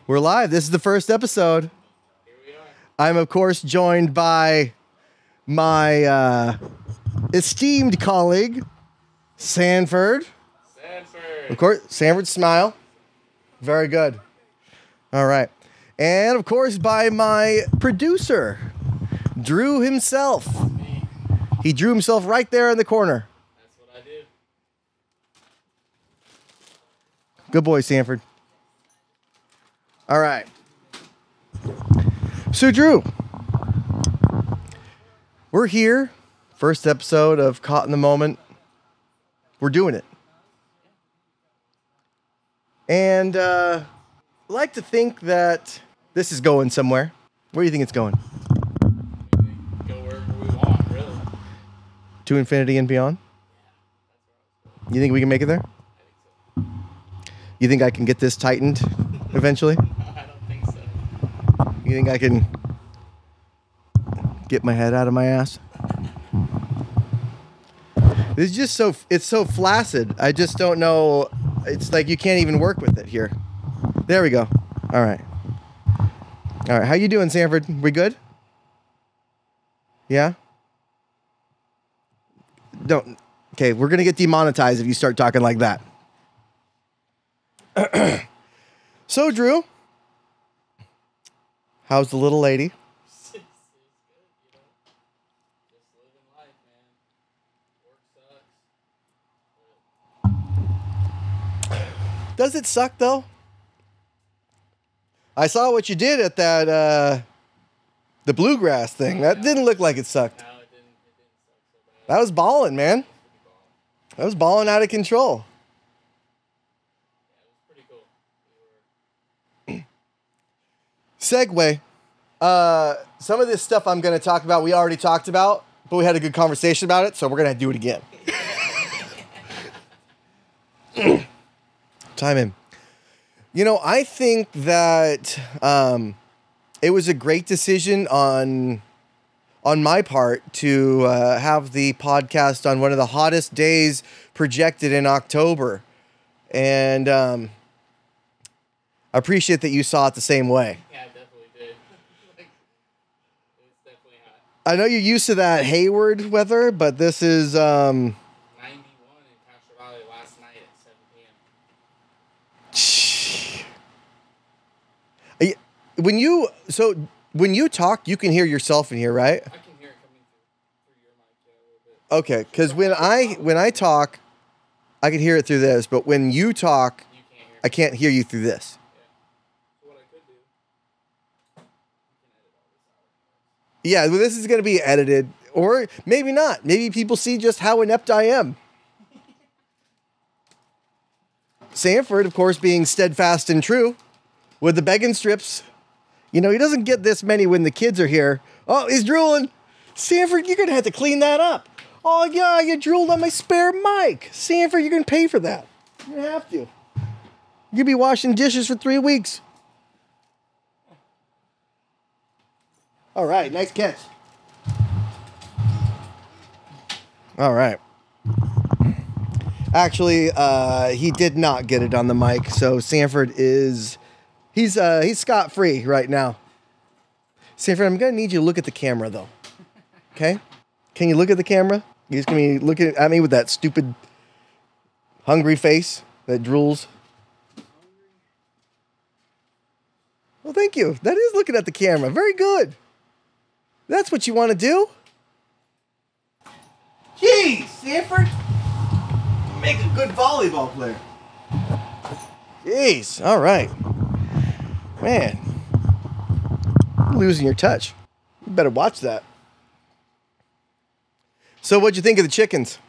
We're live. This is the first episode. Here we are. I'm, of course, joined by my esteemed colleague, Sanford. Sanford. Of course, Sanford smile. Very good. All right. And, of course, by my producer, Drew himself. Me. He drew himself right there in the corner. That's what I do. Good boy, Sanford. All right. So, Drew, we're here. First episode of Caught in the Moment. We're doing it. And I like to think that this is going somewhere. Where do you think it's going? Go wherever we want, really. To infinity and beyond? You think we can make it there? You think I can get this tightened eventually? I don't think so. You think I can get my head out of my ass? It's just it's so flaccid. I just don't know. It's like you can't even work with it here. There we go. All right. All right. How you doing, Sanford? We good? Yeah? Don't. Okay, we're going to get demonetized if you start talking like that. So, Drew, how's the little lady? It's good, you know. Just living life, man. Work sucks. Does it suck, though? I saw what you did at that, the bluegrass thing. That didn't look like it sucked. No, it didn't suck so bad. That was balling, man. That was balling out of control. Yeah, it was pretty cool. Segue. Some of this stuff I'm going to talk about, we already talked about, but we had a good conversation about it, so we're going to do it again. Time in. You know, I think that it was a great decision on my part to have the podcast on one of the hottest days projected in October. And I appreciate that you saw it the same way. Yeah, I definitely did. Like, it was definitely hot. I know you're used to that Hayward weather, but this is 91 in Castro Valley last night at 7 p.m. When you talk, you can hear yourself in here, right? I can hear it coming through your mic, yeah, a little bit. Okay, because when I talk, I can hear it through this, but when you talk, You can't hear I it. can't hear you through this. So what I could do, you can edit all this out. Yeah, well, this is going to be edited, or maybe not. Maybe people see just how inept I am. Sanford, of course, being steadfast and true with the begging strips. You know, he doesn't get this many when the kids are here. Oh, he's drooling. Sanford, you're going to have to clean that up. Oh, yeah, you drooled on my spare mic. Sanford, you're going to pay for that. You're going to have to. You're going to be washing dishes for 3 weeks. All right, nice catch. All right. Actually, he did not get it on the mic, so Sanford is... He's scot-free right now. Sanford, I'm going to need you to look at the camera, though. Okay? Can you look at the camera? You're just going to be looking at me with that stupid, hungry face that drools. Well, thank you. That is looking at the camera. Very good. That's what you want to do? Jeez, Sanford. You make a good volleyball player. Jeez. All right. Man, you're losing your touch. You better watch that. So what'd you think of the chickens?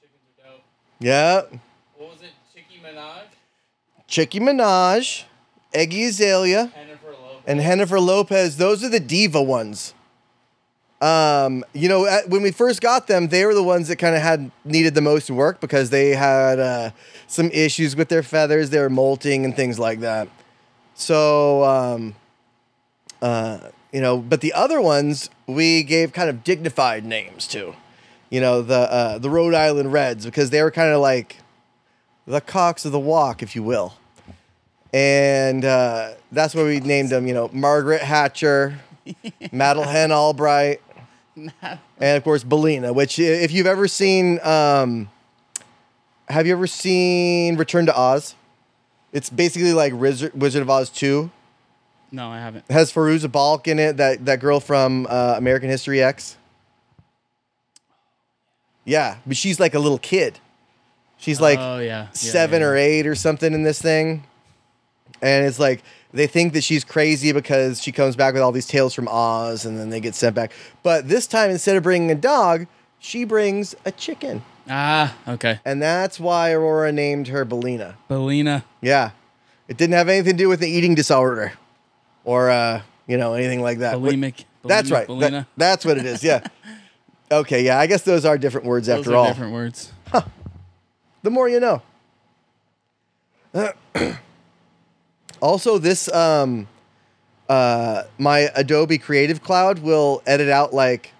Chickens are dope. Yeah. What was it? Chicky Minaj? Chickie Minaj, Eggy Azalea, Jennifer Lopez. and Jennifer Lopez. Those are the diva ones. You know, when we first got them, they were the ones that kind of needed the most work because they had some issues with their feathers. They were molting and things like that. So, you know, but the other ones we gave kind of dignified names to. You know, the Rhode Island Reds, because they were kind of like the cocks of the walk, if you will. And that's why we named them, Margaret Hatcher, Madeline Albright, and of course Bellina. Which, if you've ever seen, have you ever seen Return to Oz? It's basically like Wizard of Oz 2. No, I haven't. It has Fairuza Balk in it, that girl from American History X. Yeah, but she's like a little kid. She's like 7 or 8 or something in this thing. And it's like, they think that she's crazy because she comes back with all these tales from Oz and then they get sent back. But this time, instead of bringing a dog, she brings a chicken. Ah, okay. And that's why Aurora named her Bellina. Bellina. Yeah. It didn't have anything to do with the eating disorder or, anything like that. Bulimic. That's right. Bellina. That's what it is. Yeah. Okay. Yeah. I guess those are different words after all. Different words. Huh. The more you know. Also, this my Adobe Creative Cloud will edit out like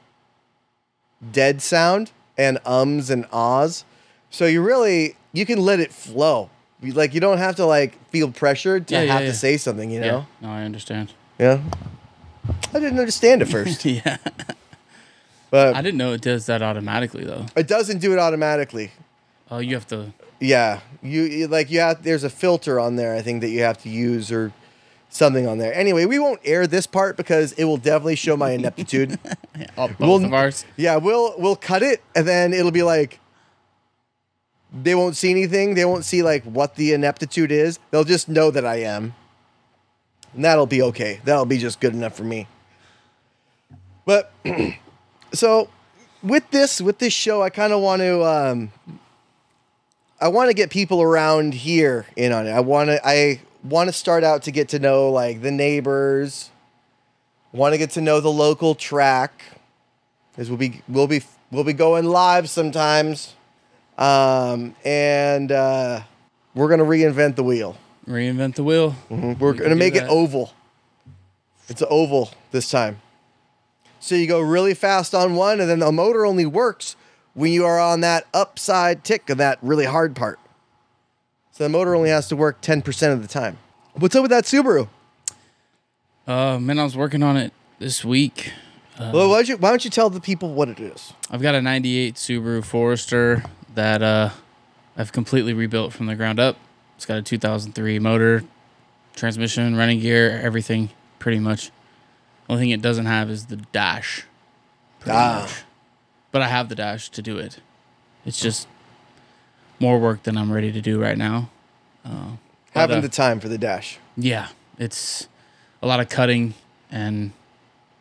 dead sound and ums and ahs. So you can let it flow. You don't have to like feel pressured to have to say something, Yeah. No, I understand. Yeah. I didn't understand at first. Yeah. But I didn't know it does that automatically though. It doesn't do it automatically. Oh, you have to. Yeah, you have. There's a filter on there, I think, that you have to use or something on there. Anyway, we won't air this part because it will definitely show my ineptitude. Both of ours. Yeah, we'll cut it and then it'll be like they won't see anything. They won't see like what the ineptitude is. They'll just know that I am, and that'll be okay. That'll be just good enough for me. But so with this show, I kind of want to. I want to get people around here in on it. I want to start out to get to know like the neighbors. Want to get to know the local track, because we'll be going live sometimes, and we're gonna reinvent the wheel. Reinvent the wheel. Mm-hmm. We're gonna make it oval. It's an oval this time. So you go really fast on one, and then the motor only works when you are on that upside tick of that really hard part. So the motor only has to work 10% of the time. What's up with that Subaru? Man, I was working on it this week. Well, why don't you tell the people what it is? I've got a 98 Subaru Forester that I've completely rebuilt from the ground up. It's got a 2003 motor, transmission, running gear, everything pretty much. Only thing it doesn't have is the dash. Pretty much. But I have the dash to do it. It's just more work than I'm ready to do right now. Having the time for the dash. Yeah, it's a lot of cutting and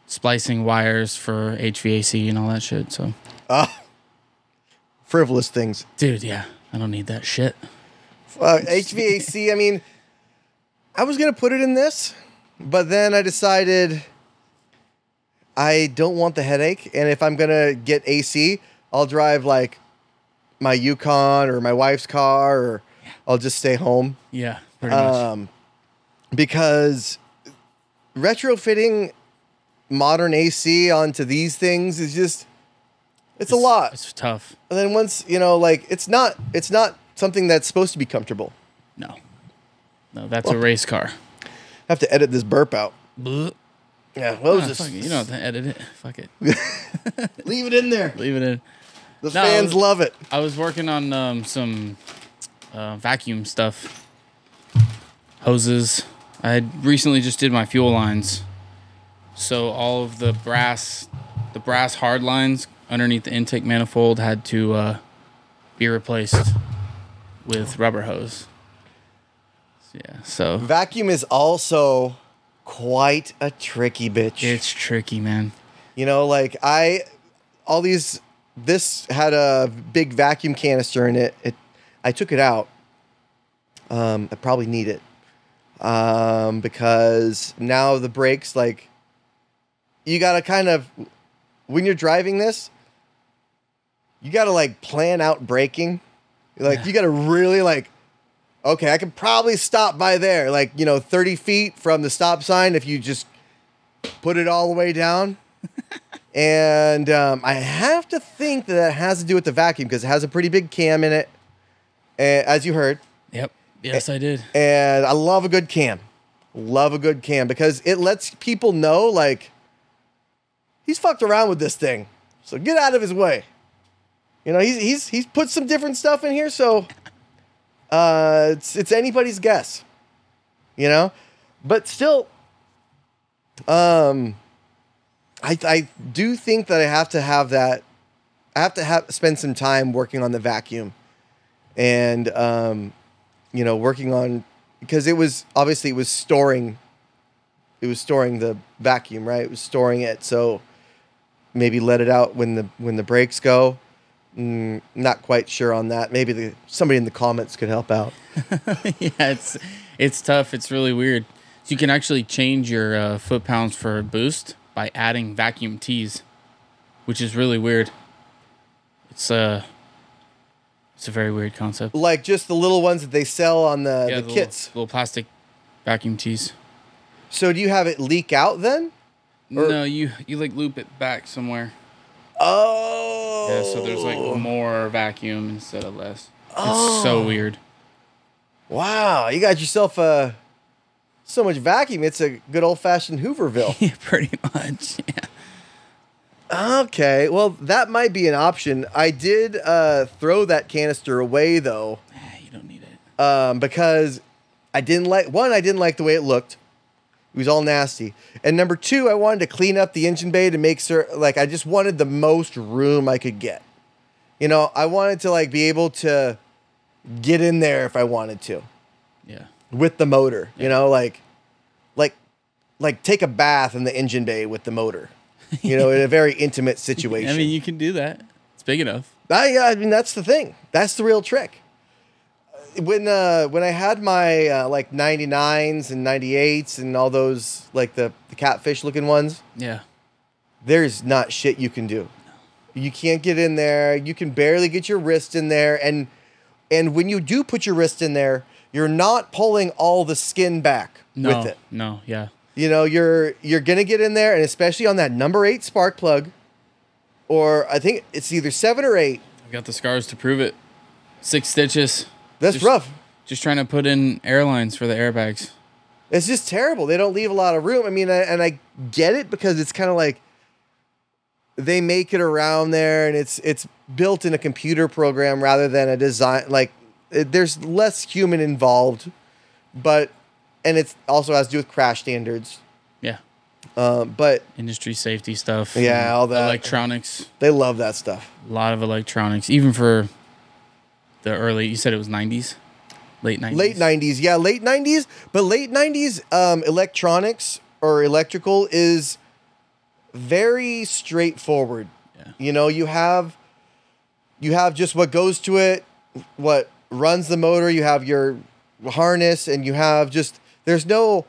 splicing wires for HVAC and all that shit. So, frivolous things. Dude, yeah, I don't need that shit. HVAC, I mean, I was going to put it in this, but then I decided I don't want the headache, and if I'm gonna get AC, I'll drive like my Yukon or my wife's car, or I'll just stay home. Yeah, pretty much. Because retrofitting modern AC onto these things is it's a lot. It's tough. And then once it's not something that's supposed to be comfortable. No, that's a race car. I have to edit this burp out. Blech. Yeah, well, fuck it. You don't have to edit it. Fuck it. Leave it in there. Leave it in. The fans love it. I was working on some vacuum stuff. Hoses. I had recently just did my fuel lines. So all of the brass hard lines underneath the intake manifold had to be replaced with rubber hose. Yeah, so vacuum is also quite a tricky bitch. It's tricky, man. This had a big vacuum canister in it. I took it out. I probably need it. Because now the brakes, you gotta kind of, when you're driving this, you gotta plan out braking. You gotta really okay, I can probably stop by there, 30 feet from the stop sign if you just put it all the way down. And I have to think that has to do with the vacuum because it has a pretty big cam in it, as you heard. Yep. Yes, I did. And I love a good cam. Love a good cam because it lets people know, like, he's fucked around with this thing. So get out of his way. You know, he's put some different stuff in here, so it's anybody's guess. You know? But still, I do think that I have to have that. I have to spend some time working on the vacuum. And you know, working on, because it was storing the vacuum, right? It was storing it, so maybe let it out when the brakes go. Not quite sure on that. Maybe somebody in the comments could help out. Yeah, it's tough. It's really weird. So you can actually change your foot pounds for boost by adding vacuum tees, which is really weird. It's a very weird concept. Like just the little ones that they sell on the kits. Little plastic vacuum tees. So do you have it leak out then? Or? No, you like loop it back somewhere. Oh. Yeah, so there's like more vacuum instead of less. It's so weird. Wow, you got yourself so much vacuum. It's a good old-fashioned Hooverville. Yeah, pretty much. Yeah. Okay, well, that might be an option. I did throw that canister away, though. You don't need it. Because I didn't like the way it looked. It was all nasty. And number two, I wanted to clean up the engine bay to make sure, like, I just wanted the most room I could get. You know, I wanted to, like, be able to get in there if I wanted to. Yeah. With the motor, you know, like take a bath in the engine bay with the motor. You know, in a very intimate situation. I mean, you can do that. It's big enough. I mean, that's the thing. That's the real trick. When I had my like 99s and 98s and all those, like the catfish looking ones. Yeah. There's not shit you can do. You can't get in there. You can barely get your wrist in there. And when you do put your wrist in there, you're not pulling all the skin back with it. No, yeah. You know, you're gonna get in there, and especially on that number 8 spark plug, or I think it's either 7 or 8. I've got the scars to prove it. 6 stitches. That's rough. Just trying to put in airlines for the airbags. It's just terrible. They don't leave a lot of room. I mean, and I get it because it's kind of like they make it around there, and it's built in a computer program rather than a design. Like there's less human involved, and it also has to do with crash standards. Yeah. But industry safety stuff. Yeah, all that. Electronics. They love that stuff. A lot of electronics, even for the early, you said it was 90s? Late 90s? Late 90s, yeah, late 90s. But late 90s electronics or electrical is very straightforward. Yeah. You know, you have just what goes to it, what runs the motor, you have your harness, and you have just, there's no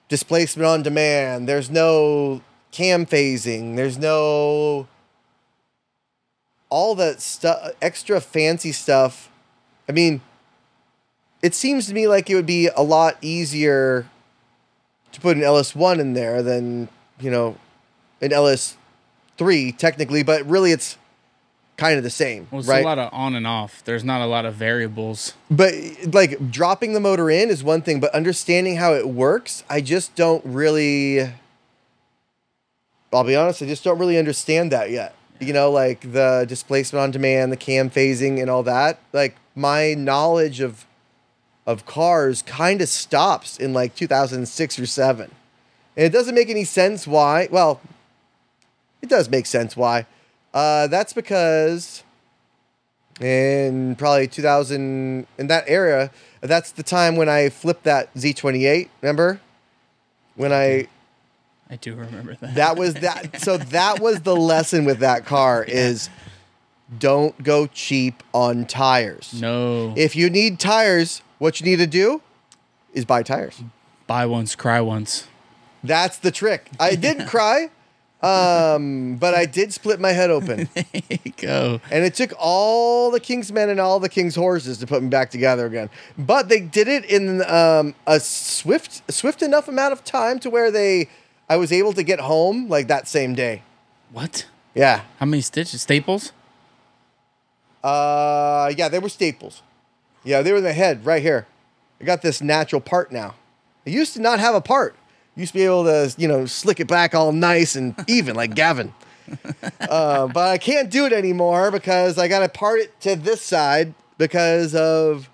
displacement on demand, there's no cam phasing, there's no all that stuff, extra fancy stuff. I mean, it seems to me like it would be a lot easier to put an LS1 in there than, you know, an LS3 technically, but really it's kind of the same, well, it's right? a lot of on and off. There's not a lot of variables. But like dropping the motor in is one thing, but understanding how it works, I just don't really, I'll be honest, I just don't really understand that yet. You know, like the displacement on demand, the cam phasing and all that. Like my knowledge of cars kind of stops in like 2006 or 7. And it doesn't make any sense why. Well, it does make sense why. That's because in probably 2000, in that era, that's the time when I flipped that Z28, remember? When I do remember that. That was that. So that was the lesson with that car is don't go cheap on tires. No. If you need tires, what you need to do is buy tires. Buy once, cry once. That's the trick. I didn't cry, but I did split my head open. There you go. And it took all the King's men and all the King's horses to put me back together again. But they did it in a swift enough amount of time to where I was able to get home like that same day. What? Yeah. How many stitches? Staples? Yeah, they were staples. Yeah, they were in the head right here. I got this natural part now. I used to not have a part. Used to be able to, slick it back all nice and even like Gavin. But I can't do it anymore because I got to part it to this side because of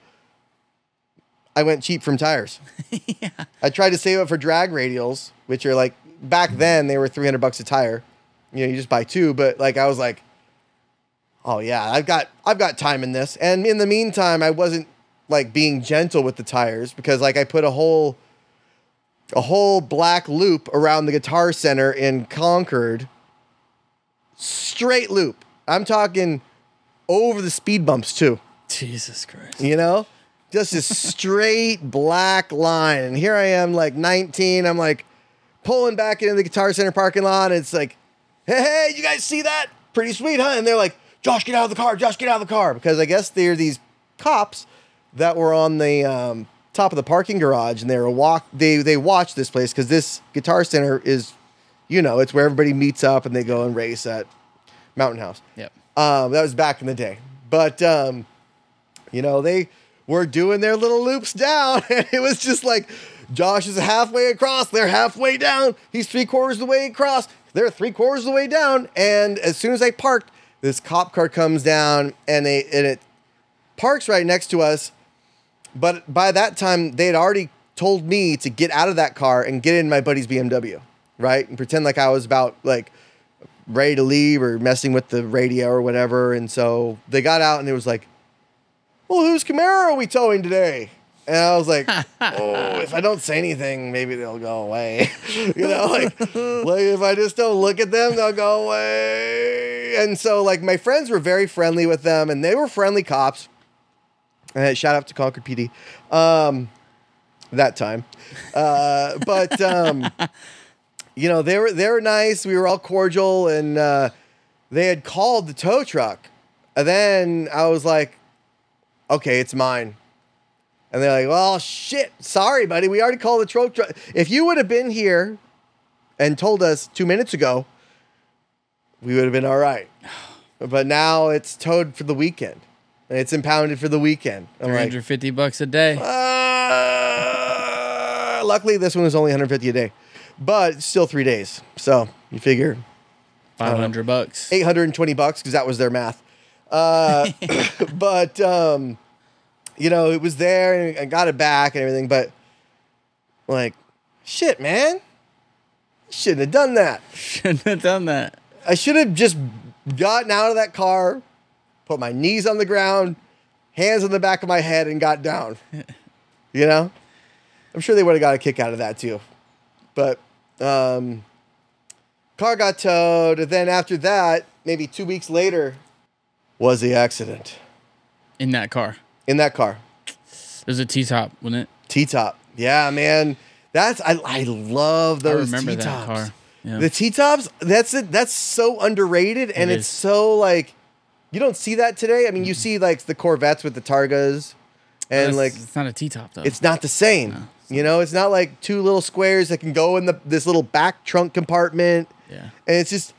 I went cheap from tires. Yeah. I tried to save up for drag radials, which are like back then they were $300 a tire. You just buy 2, but like I was like, oh yeah, I've got time in this. And in the meantime, I wasn't like being gentle with the tires because like I put a whole black loop around the Guitar Center in Concord. Straight loop. I'm talking over the speed bumps too. Jesus Christ. Just a straight black line. And here I am like 19. I'm like pulling back into the Guitar Center parking lot. And it's like, hey, you guys see that? Pretty sweet, huh? And they're like, Josh, get out of the car. Josh, get out of the car. Because I guess they're these cops that were on the top of the parking garage. And they watch this place because this Guitar Center is, it's where everybody meets up and they go and race at Mountain House. Yep. That was back in the day. But, they were doing their little loops down. And it was just like, Josh is halfway across. They're halfway down. He's 3/4 of the way across. They're 3/4 of the way down. And as soon as I parked, this cop car comes down and it parks right next to us. But by that time, they had already told me to get out of that car and get in my buddy's BMW, right? And pretend like I was about like ready to leave or messing with the radio or whatever. And so they got out and it was like, well, whose Camaro are we towing today? And I was like, oh, if I don't say anything, maybe they'll go away. Like if I just don't look at them, they'll go away. And so like my friends were very friendly with them and they were friendly cops. And shout out to Concord PD. That time. They were nice. We were all cordial and they had called the tow truck. And then I was like, okay, it's mine. And they're like, well, shit, sorry, buddy. We already called the tow truck. If you would have been here and told us 2 minutes ago, we would have been all right. But now it's towed for the weekend. And it's impounded for the weekend. I'm like, $350 a day. Luckily, this one was only $150 a day. But it's still 3 days. So you figure $500. $820 because that was their math. But it was there and I got it back and everything. But like, shit, man, shouldn't have done that. Shouldn't have done that. I should have just gotten out of that car, put my knees on the ground, hands on the back of my head, and got down. I'm sure they would have got a kick out of that too. But car got towed. And then after that, maybe 2 weeks later, was the accident. In that car. In that car. There's a T-top, wasn't it? T-top. Yeah, man. I love those T-tops. I remember that car. Yeah. The T-tops, that's so underrated. And it's so like, you don't see that today. I mean, you see like the Corvettes with the Targas. And like, it's not a T-top though. It's not the same. No. It's not like two little squares that can go in this little back trunk compartment. Yeah. And it's just,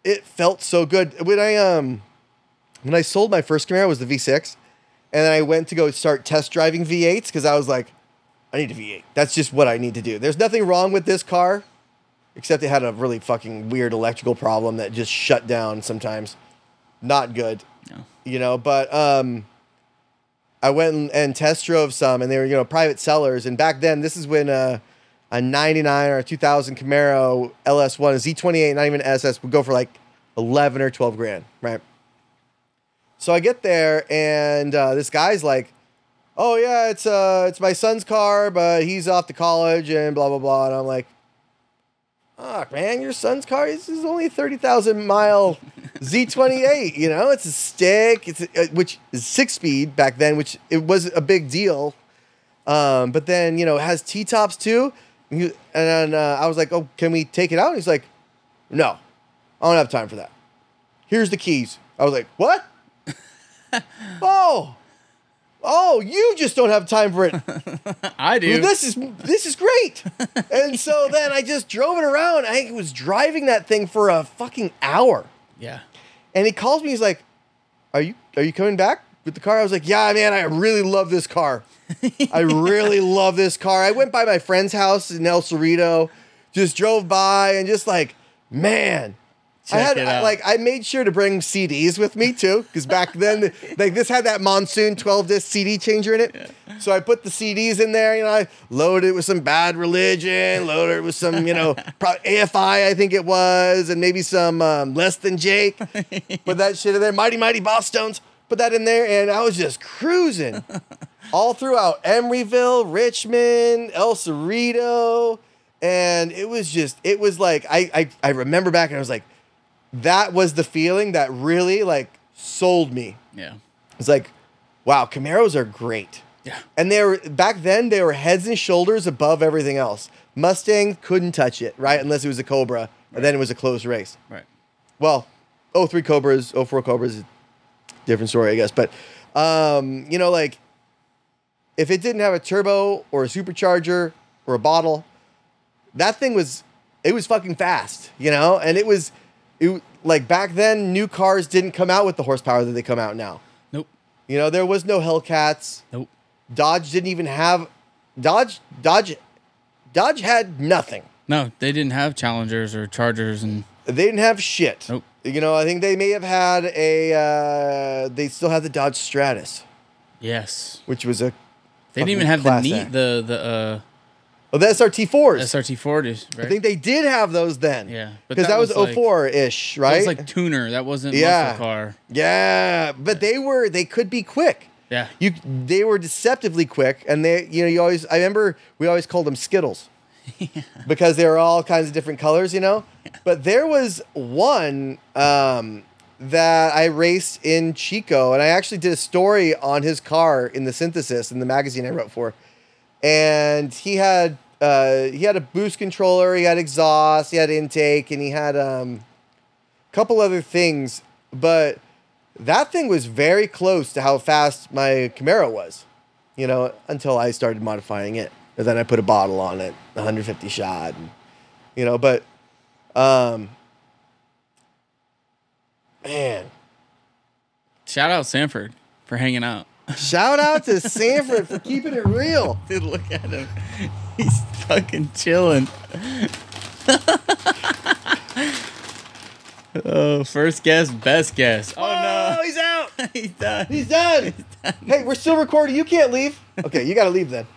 it felt so good. When I sold my first Camaro, it was the V6. And then I went to go start test driving V8s because I was like, I need a V8. That's just what I need to do. There's nothing wrong with this car, except it had a really fucking weird electrical problem that just shut down sometimes. Not good. No. But I went and test drove some, and they were, private sellers. And back then, this is when a 99 or a 2000 Camaro LS1, a Z28, not even SS, would go for like 11 or 12 grand, right? So I get there, and this guy's like, oh, yeah, it's my son's car, but he's off to college and blah, blah, blah. And I'm like, oh, man, your son's car? This is only a 30,000-mile Z28, It's a stick, which is 6-speed back then, which it was a big deal. But then, it has T-tops too. And then I was like, oh, can we take it out? And he's like, no, I don't have time for that. Here's the keys. I was like, what? Oh, you just don't have time for it. I do. Well, this is great. And so then I just drove it around. I was driving that thing for a fucking hour. Yeah. And he calls me. He's like, "Are you coming back with the car. I was like, yeah, man, I really love this car. I really love this car. I went by my friend's house in El Cerrito, just drove by and just like, man. Check it out. I made sure to bring CDs with me too, because back then, like this had that Monsoon 12-disc CD changer in it. Yeah. So I put the CDs in there. I loaded it with some Bad Religion, loaded it with some, AFI, I think it was, and maybe some Less Than Jake. Put that shit in there. Mighty Mighty Boss Stones. Put that in there, and I was just cruising all throughout Emeryville, Richmond, El Cerrito, and it was like I remember back and I was like. That was the feeling that really like sold me. Yeah. It's like, wow, Camaros are great. Yeah. And back then they were heads and shoulders above everything else. Mustang couldn't touch it, right? Unless it was a Cobra, and then it was a close race. Right. Well, 03 Cobras, 04 Cobras, different story, I guess. But like if it didn't have a turbo or a supercharger or a bottle, that thing was fucking fast, and it like back then, new cars didn't come out with the horsepower that they come out now. Nope. There was no Hellcats. Nope. Dodge didn't even have Dodge had nothing. No, they didn't have Challengers or Chargers, and they didn't have shit. Nope. I think they may have had they still had the Dodge Stratus. Yes. Which was a. They didn't even have the SRT4s. SRT4s, right? I think they did have those then. Yeah. Because that was 04-ish, right? That was like tuner. That wasn't muscle car. Yeah. But they could be quick. Yeah. They were deceptively quick. And I remember we always called them Skittles. Yeah. Because they were all kinds of different colors, Yeah. But there was one that I raced in Chico. And I actually did a story on his car in the Synthesis, in the magazine I wrote for. And he had a boost controller, he had exhaust, he had intake, and he had a couple other things. But that thing was very close to how fast my Camaro was, until I started modifying it. And then I put a bottle on it, 150 shot, but man. Shout out Sanford for hanging out. Shout out to Sanford for keeping it real. Dude, look at him. He's fucking chilling. Oh, first guess, best guess. Oh, no. He's out. He's done. He's done. Hey, we're still recording. You can't leave. Okay, you got to leave then.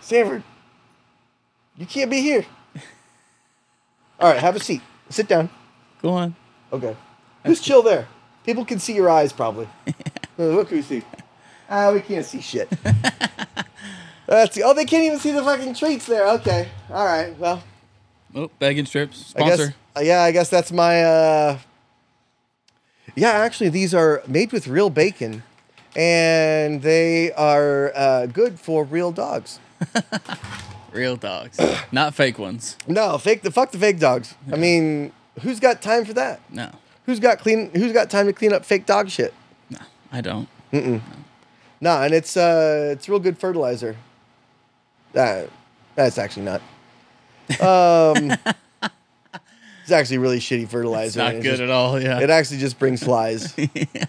Sanford, you can't be here. All right, have a seat. Sit down. Go on. Okay. Just chill there. People can see your eyes, probably. What can we see? We can't see shit. Let's see. Oh, they can't even see the fucking treats there. Okay. All right. Well. Oh, bag and strips. Sponsor. I guess that's my... Yeah, actually, these are made with real bacon. And they are good for real dogs. Real dogs. Not fake ones. No, fuck the fake dogs. Yeah. I mean, who's got time for that? No. Who's got time to clean up fake dog shit? No, I don't. Mm-mm. No, and it's real good fertilizer. That's actually not. It's actually really shitty fertilizer. It's not good at all, yeah. It actually just brings flies. Yeah.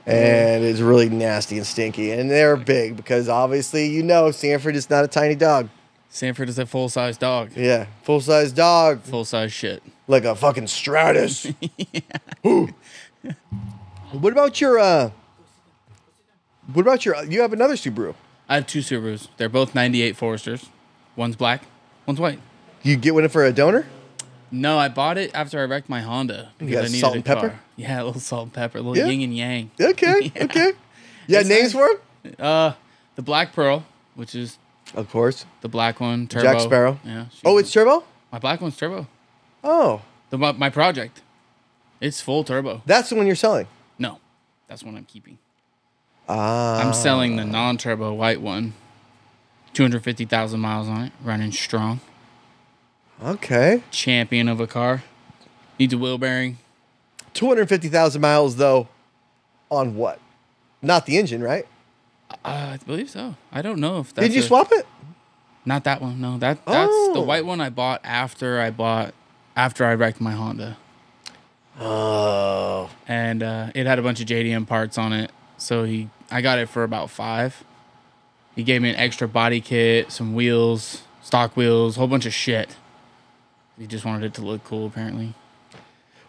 And it's really nasty and stinky. And they're big because obviously Sanford is not a tiny dog. Sanford is a full-size dog. Yeah, full-size dog. Full-size shit. Like a fucking Stratus. Yeah. What about your you have another Subaru? I have two Subarus. They're both 98 Foresters. One's black, one's white. You get one for a donor? No, I bought it after I wrecked my Honda because I needed salt and pepper? car. Yeah, a little salt and pepper, a little yin and yang. Okay, yeah. Okay. You had names for them? The Black Pearl, which is of course the black one, turbo. Jack Sparrow. Yeah. Oh, it's turbo? My black one's turbo. Oh. My project. It's full turbo. That's the one you're selling? No, that's one I'm keeping. Ah. I'm selling the non-turbo white one. 250,000 miles on it, running strong. Okay. Champion of a car. Needs a wheel bearing. 250,000 miles, though, on what? Not the engine, right? I believe so. I don't know if that's... Did you swap it? Not that one. No, that's the white one I bought after I wrecked my Honda. Oh. And it had a bunch of JDM parts on it. So I got it for about $5. He gave me an extra body kit, some wheels, stock wheels, a whole bunch of shit. He just wanted it to look cool, apparently.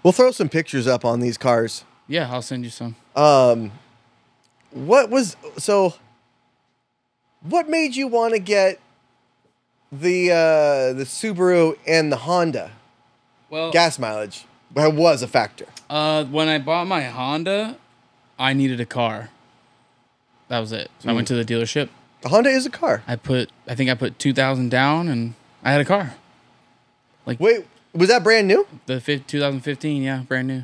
We'll throw some pictures up on these cars. Yeah, I'll send you some. What made you want to get the Subaru and the Honda? Well, Gas mileage was a factor. When I bought my Honda, I needed a car. That was it. So I went to the dealership. The Honda is a car. I think I put $2,000 down, and I had a car. Wait, was that brand new? The 2015, yeah, brand new.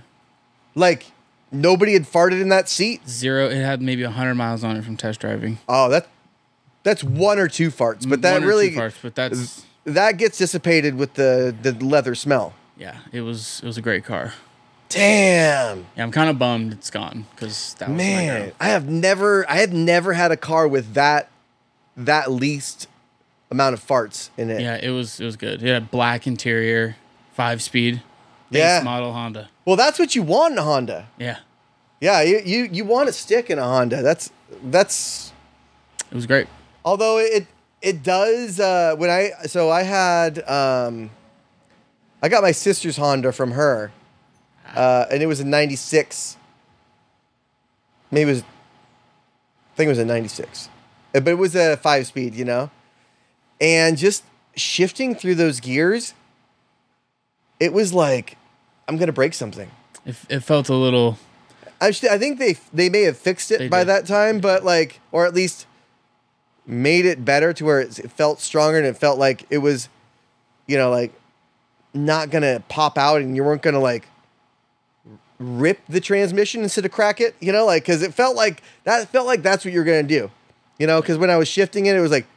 Like nobody had farted in that seat? 0. It had maybe 100 miles on it from test driving. Oh, that's 1 or 2 farts, but that really that gets dissipated with the leather smell. Yeah, it was a great car. Damn. Yeah, I'm kind of bummed it's gone because that was my girl. I have never had a car with that least amount of farts in it. Yeah, it was good. It had black interior, 5-speed, Yeah. base model Honda. Well, that's what you want in a Honda. Yeah, Yeah, you want to stick in a Honda. That's it was great. although it does I got my sister's Honda from her. And it was a 96. Maybe it was, I think it was a 96. But it was a 5-speed, you know? And just shifting through those gears, it was like, I'm going to break something. It felt a little... I think they may have fixed it by that time, but like, or at least made it better to where it felt stronger and it felt like it was, you know, like not going to pop out and you weren't going to like rip the transmission instead of crack it, you know, like, cause it felt like that's what you're going to do, you know, cause when I was shifting it was like,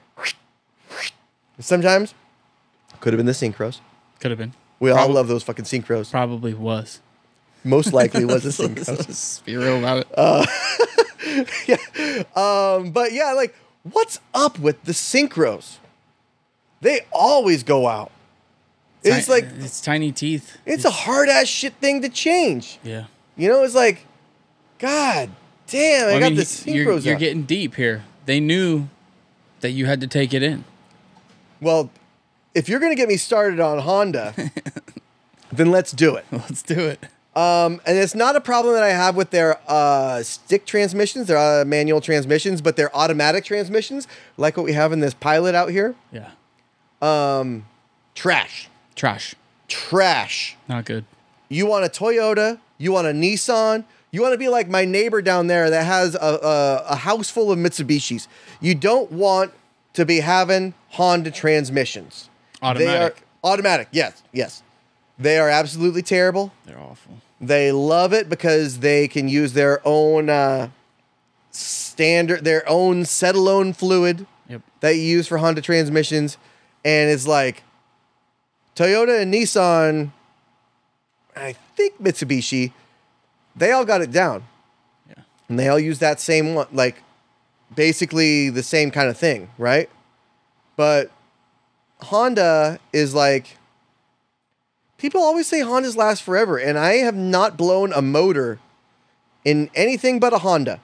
sometimes could have been the synchros. Could have been. We all love those fucking synchros. Probably was. Most likely was the synchros. Let's be real about it. Yeah. But yeah, like, what's up with the synchros? They always go out. It's like it's tiny teeth. It's a hard ass shit thing to change. Yeah. You know, it's like, God damn, I got the synchros. You're getting deep here. They knew that you had to take it in. Well, if you're gonna get me started on Honda, then let's do it. Let's do it. And it's not a problem that I have with their stick transmissions, their manual transmissions, but their automatic transmissions, like what we have in this Pilot out here. Yeah. Trash. Not good. You want a Toyota, you want a Nissan, you want to be like my neighbor down there that has a house full of Mitsubishis. You don't want to be having Honda transmissions. Automatic. Automatic, yes. They are absolutely terrible. They're awful. They love it because they can use their own their own Setalone fluid that you use for Honda transmissions. And it's like Toyota and Nissan, I think Mitsubishi, they all got it down. Yeah. And they all use that same one, like basically the same kind of thing, right? But Honda is like, people always say Hondas last forever, and I have not blown a motor in anything but a Honda.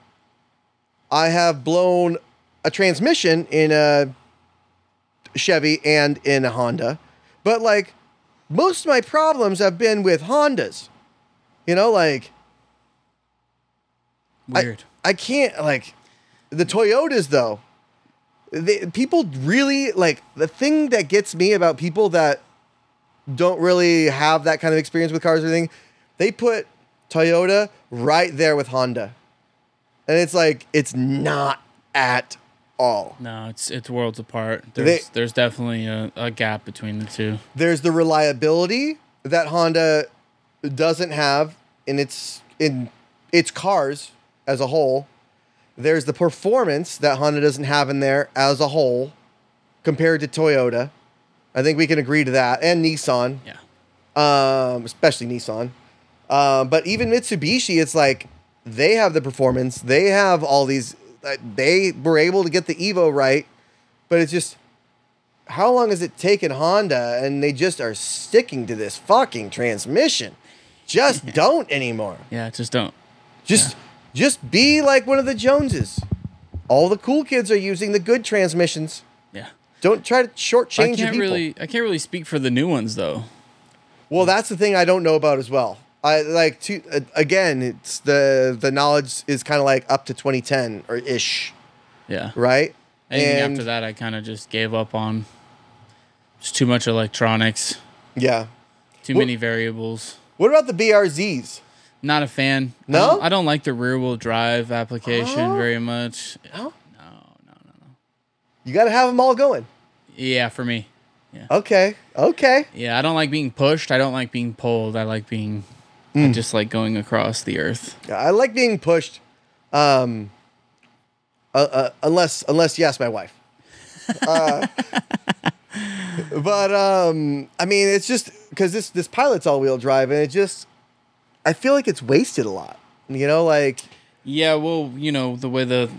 I have blown a transmission in a Chevy and in a Honda, but like most of my problems have been with Hondas. You know, like weird. I can't, like, the Toyotas though. People really, like, the thing that gets me about people that don't really have that kind of experience with cars or anything, they put Toyota right there with Honda. And it's like, it's not at all. No, it's worlds apart. There's definitely a gap between the two. There's the reliability that Honda doesn't have in its cars as a whole. There's the performance that Honda doesn't have in there as a whole compared to Toyota. I think we can agree to that. And Nissan. Yeah. Especially Nissan. But even Mitsubishi, it's like they have the performance. They have all these. They were able to get the Evo right. But it's just, how long has it taken Honda? And they just are sticking to this fucking transmission. Just don't anymore. Yeah, just don't. Just be like one of the Joneses. All the cool kids are using the good transmissions. Yeah. Don't try to shortchange your people. I can't really speak for the new ones though. Well, that's the thing I don't know about as well. I like to again, it's the knowledge is kind of like up to 2010 or ish. Yeah. Right? Anything after that, I kind of just gave up on. Just too much electronics. Yeah. Too many variables. What about the BRZs? Not a fan. No? I don't like the rear wheel drive application very much. No? No. You got to have them all going. Yeah, for me. Yeah. Okay. Yeah, I don't like being pushed. I don't like being pulled. I like being. I just like going across the earth. I like being pushed. Unless you ask my wife. But I mean, it's just because this pilot's all-wheel drive, and I feel like it's wasted a lot. You know, like Yeah, well, the way the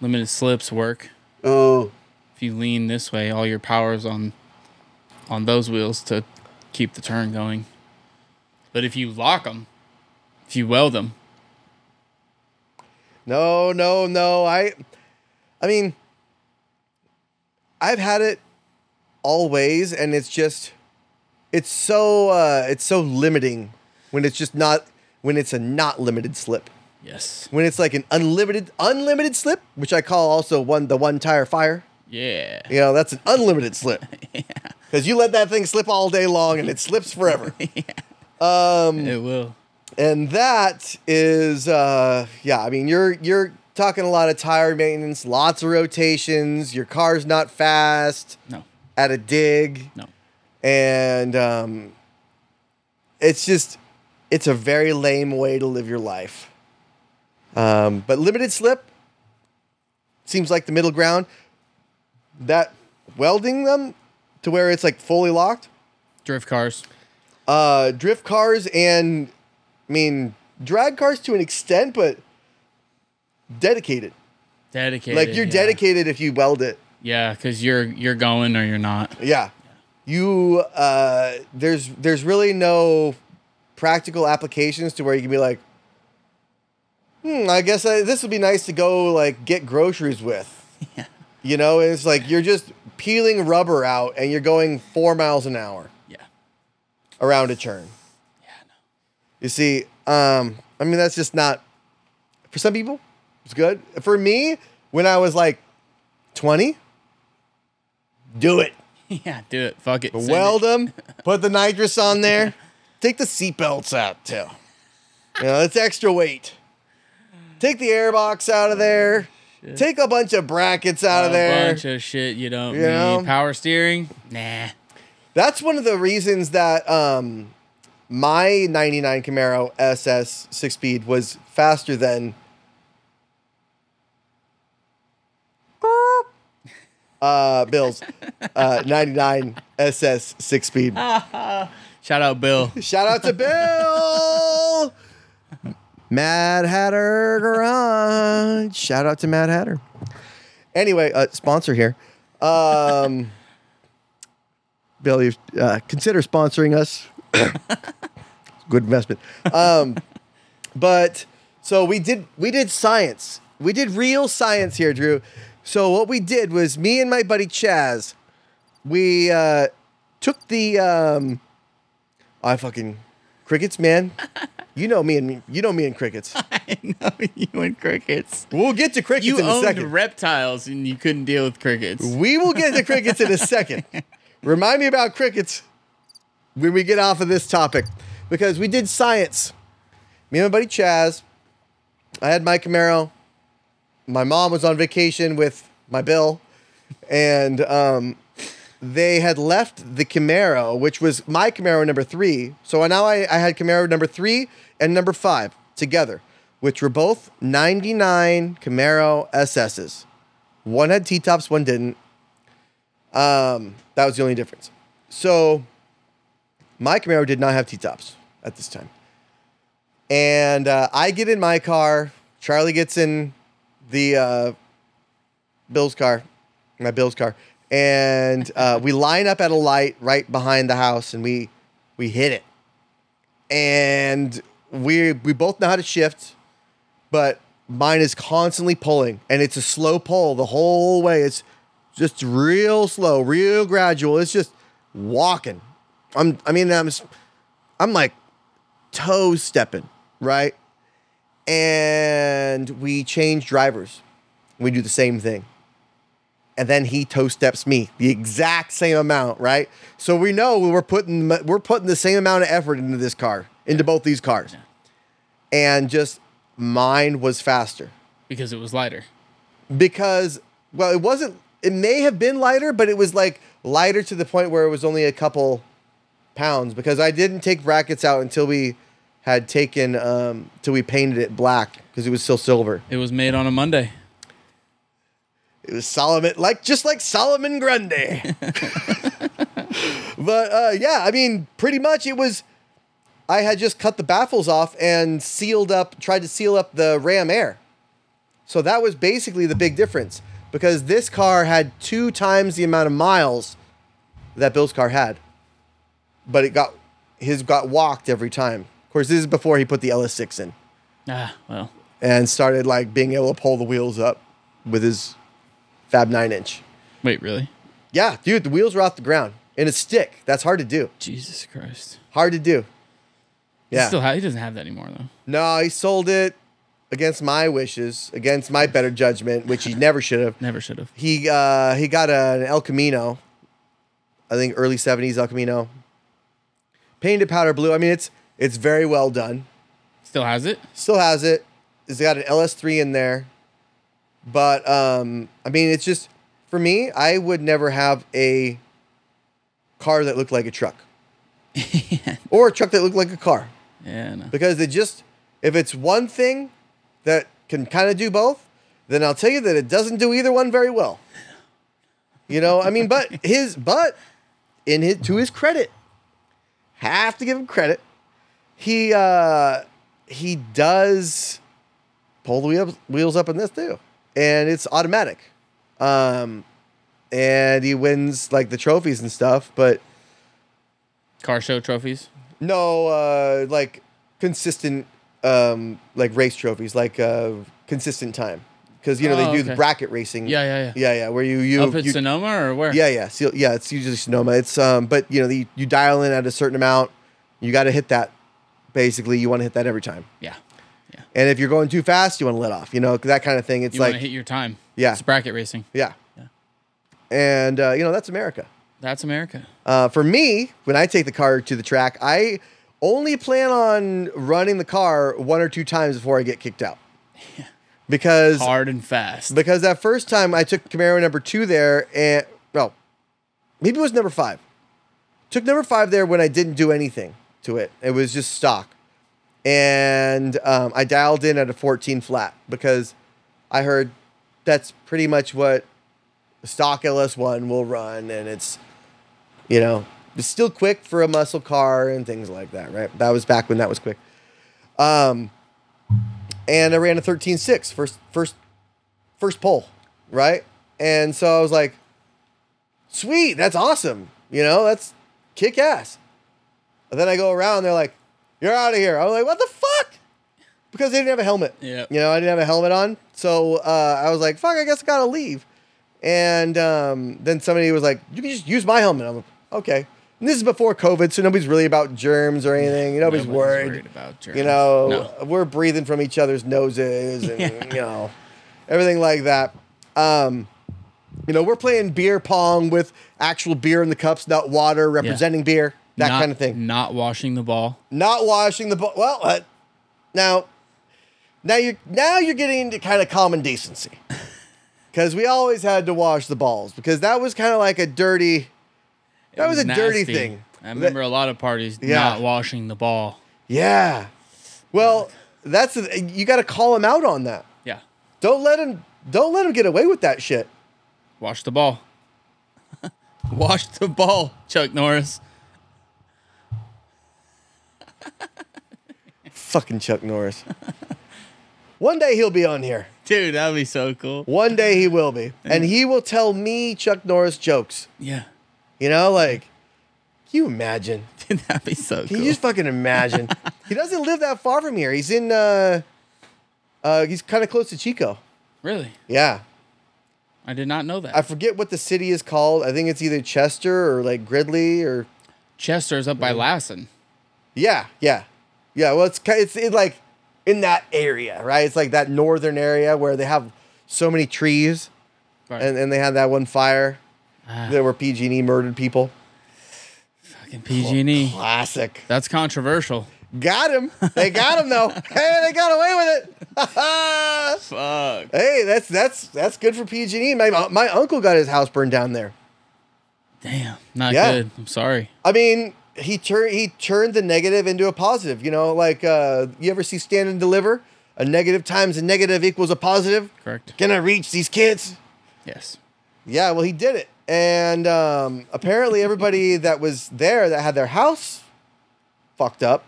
limited slips work. oh, If you lean this way, all your power's on those wheels to keep the turn going. But if you lock them, if you weld them, no. I mean, I've had it always, and it's so limiting when it's just not when it's a not limited slip. yes, When it's like an unlimited slip, which I call also the one tire fire. yeah, You know, that's an unlimited slip. Because you let that thing slip all day long and it slips forever. it will. And that is, I mean, you're talking a lot of tire maintenance, lots of rotations. Your car's not fast. No, At a dig. no. And it's a very lame way to live your life. But limited slip seems like the middle ground. That welding them to where it's like fully locked. Drift cars. Drift cars and, I mean, drag cars to an extent, but dedicated. Dedicated. Like you're dedicated if you weld it. Yeah, because you're going or you're not. Yeah. You there's really no practical applications to where you can be like, I guess this would be nice to go like get groceries with. Yeah. You know, and it's like you're just peeling rubber out and you're going 4 miles an hour. Yeah. Around a turn. Yeah, no. You see, I mean that's just not for some people, it's good. For me, when I was like 20, do it. Yeah, do it. Fuck it. Send Weld it. them, put the nitrous on there, take the seatbelts out too. You know, it's extra weight. Take the airbox out of there. Shit. Take a bunch of brackets out of there. A bunch of shit you don't You need. know? Power steering? Nah. That's one of the reasons that my 99 Camaro SS 6-speed was faster than Bill's 99 SS 6-speed. Shout out, Bill. Shout out to Bill! Mad Hatter Garage. Shout out to Mad Hatter. Anyway, sponsor here. Bill, you consider sponsoring us. Good investment. But so we did science. We did real science here, Drew. So what we did was me and my buddy Chaz, we took the crickets, man. You know me and crickets. I know you and crickets. We'll get to crickets You in a owned second. reptiles and you couldn't deal with crickets. We will get to crickets in a second. Remind me about crickets when we get off of this topic, because we did science. Me and my buddy Chaz. I had my Camaro. My mom was on vacation with my Bill, and they had left the Camaro, which was my Camaro number 3. So now I had Camaro number 3 and number 5 together, which were both 99 Camaro SS's. One had T-tops, one didn't. That was the only difference. So my Camaro did not have T-tops at this time. And I get in my car. Charlie gets in the Bill's car, my Bill's car. And we line up at a light right behind the house, and we hit it. and we both know how to shift, but mine is constantly pulling, and it's a slow pull the whole way. It's just real slow, real gradual. It's just walking. I'm like toe stepping, right? And we change drivers. We do the same thing. And then he toe steps me the exact same amount, right? So we know we're putting the same amount of effort into this car, into both these cars. Yeah. And just mine was faster. Because it was lighter. Because, well, it may have been lighter, but it was like lighter to the point where it was only a couple pounds, because I didn't take brackets out until we had taken, till we painted it black, because it was still silver. It was made on a Monday. It was Solomon, just like Solomon Grundy. But yeah, I mean, pretty much it was. I had just cut the baffles off and tried to seal up the ram air. So that was basically the big difference, because this car had 2 times the amount of miles that Bill's car had, but his got walked every time. Of course, this is before he put the LS6 in. Ah, well. And started like being able to pull the wheels up with his Fab 9-inch. Wait, really? Yeah, dude, the wheels were off the ground in a stick. That's hard to do. Jesus Christ. Hard to do. Yeah. He doesn't have that anymore, though. No, he sold it against my wishes, against my better judgment, which he never should have. Never should have. He got an El Camino, I think early 70s El Camino. Painted powder blue. I mean, it's very well done. Still has it? Still has it. It's got an LS3 in there. But, I mean, it's just, for me, I would never have a car that looked like a truck. Or a truck that looked like a car. Yeah, no. Because if it's one thing that can kind of do both, then I'll tell you that it doesn't do either one very well. You know, I mean, to his credit, have to give him credit. He does pull the wheels up in this too. And it's automatic. And he wins like the trophies and stuff, but Car show trophies? no, like consistent, like race trophies, like consistent time. Because they do the bracket racing. Yeah. Where you Up at Sonoma or where? Yeah. So, yeah, it's usually Sonoma. It's but you dial in at a certain amount. You got to hit that. Basically, you want to hit that every time. Yeah. And if you're going too fast, you want to let off. That kind of thing. It's you want to hit your time. Yeah. It's bracket racing. Yeah. And that's America. That's America. For me, when I take the car to the track, I only plan on running the car 1 or 2 times before I get kicked out. Yeah. Because hard and fast. Because that first time I took Camaro number 2 there, and maybe it was number 5. Took number 5 there when I didn't do anything to it. It was just stock. And I dialed in at a 14 flat because I heard that's pretty much what stock LS1 will run, and it's it's still quick for a muscle car and things like that, right? That was back when that was quick. And I ran a 13.6 first pull, right? And so I was like, sweet, that's awesome. That's kick ass. And then I go around, they're like, you're out of here. I was like, what the fuck? Because they didn't have a helmet. Yeah. I didn't have a helmet on. So I was like, fuck, I guess I gotta leave. And then somebody was like, you can just use my helmet. I'm like, okay. And this is before COVID, so nobody's really about germs or anything. Nobody's worried about germs. No. We're breathing from each other's noses and, everything like that. We're playing beer pong with actual beer in the cups, not water, representing beer, kind of thing. Not washing the ball. Not washing the ball. Well, now you're getting into kind of common decency. Because we always had to wash the balls. Because that was kind of like a dirty... That was a dirty thing. I remember a lot of parties not washing the ball. Yeah. Well, you got to call him out on that. Yeah. Don't let him get away with that shit. Wash the ball. Wash the ball, Chuck Norris. Fucking Chuck Norris. One day he'll be on here. Dude, that'd be so cool. One day he will be. And he will tell me Chuck Norris jokes. Yeah. Can you imagine? That'd be so Can cool. you just fucking imagine? He doesn't live that far from here. He's in, he's kind of close to Chico. Really? Yeah. I did not know that. I forget what the city is called. I think it's either Chester or like Gridley or. Chester's up by Lassen. Yeah. Well, it's like in that area, right? It's like that northern area where they have so many trees, Right. and they had that one fire that where PG&E murdered people. Fucking PG&E. Classic. That's controversial. Got him. They got him though. Hey, they got away with it. Fuck. Hey, that's good for PG&E. My uncle got his house burned down there. Damn. Not Yeah. good. I'm sorry. I mean, he turned the negative into a positive. You know, like you ever see Stand and Deliver? A negative times a negative equals a positive. Correct. Can I reach these kids? Yes. Yeah, well, he did it. And apparently everybody that was there that had their house fucked up,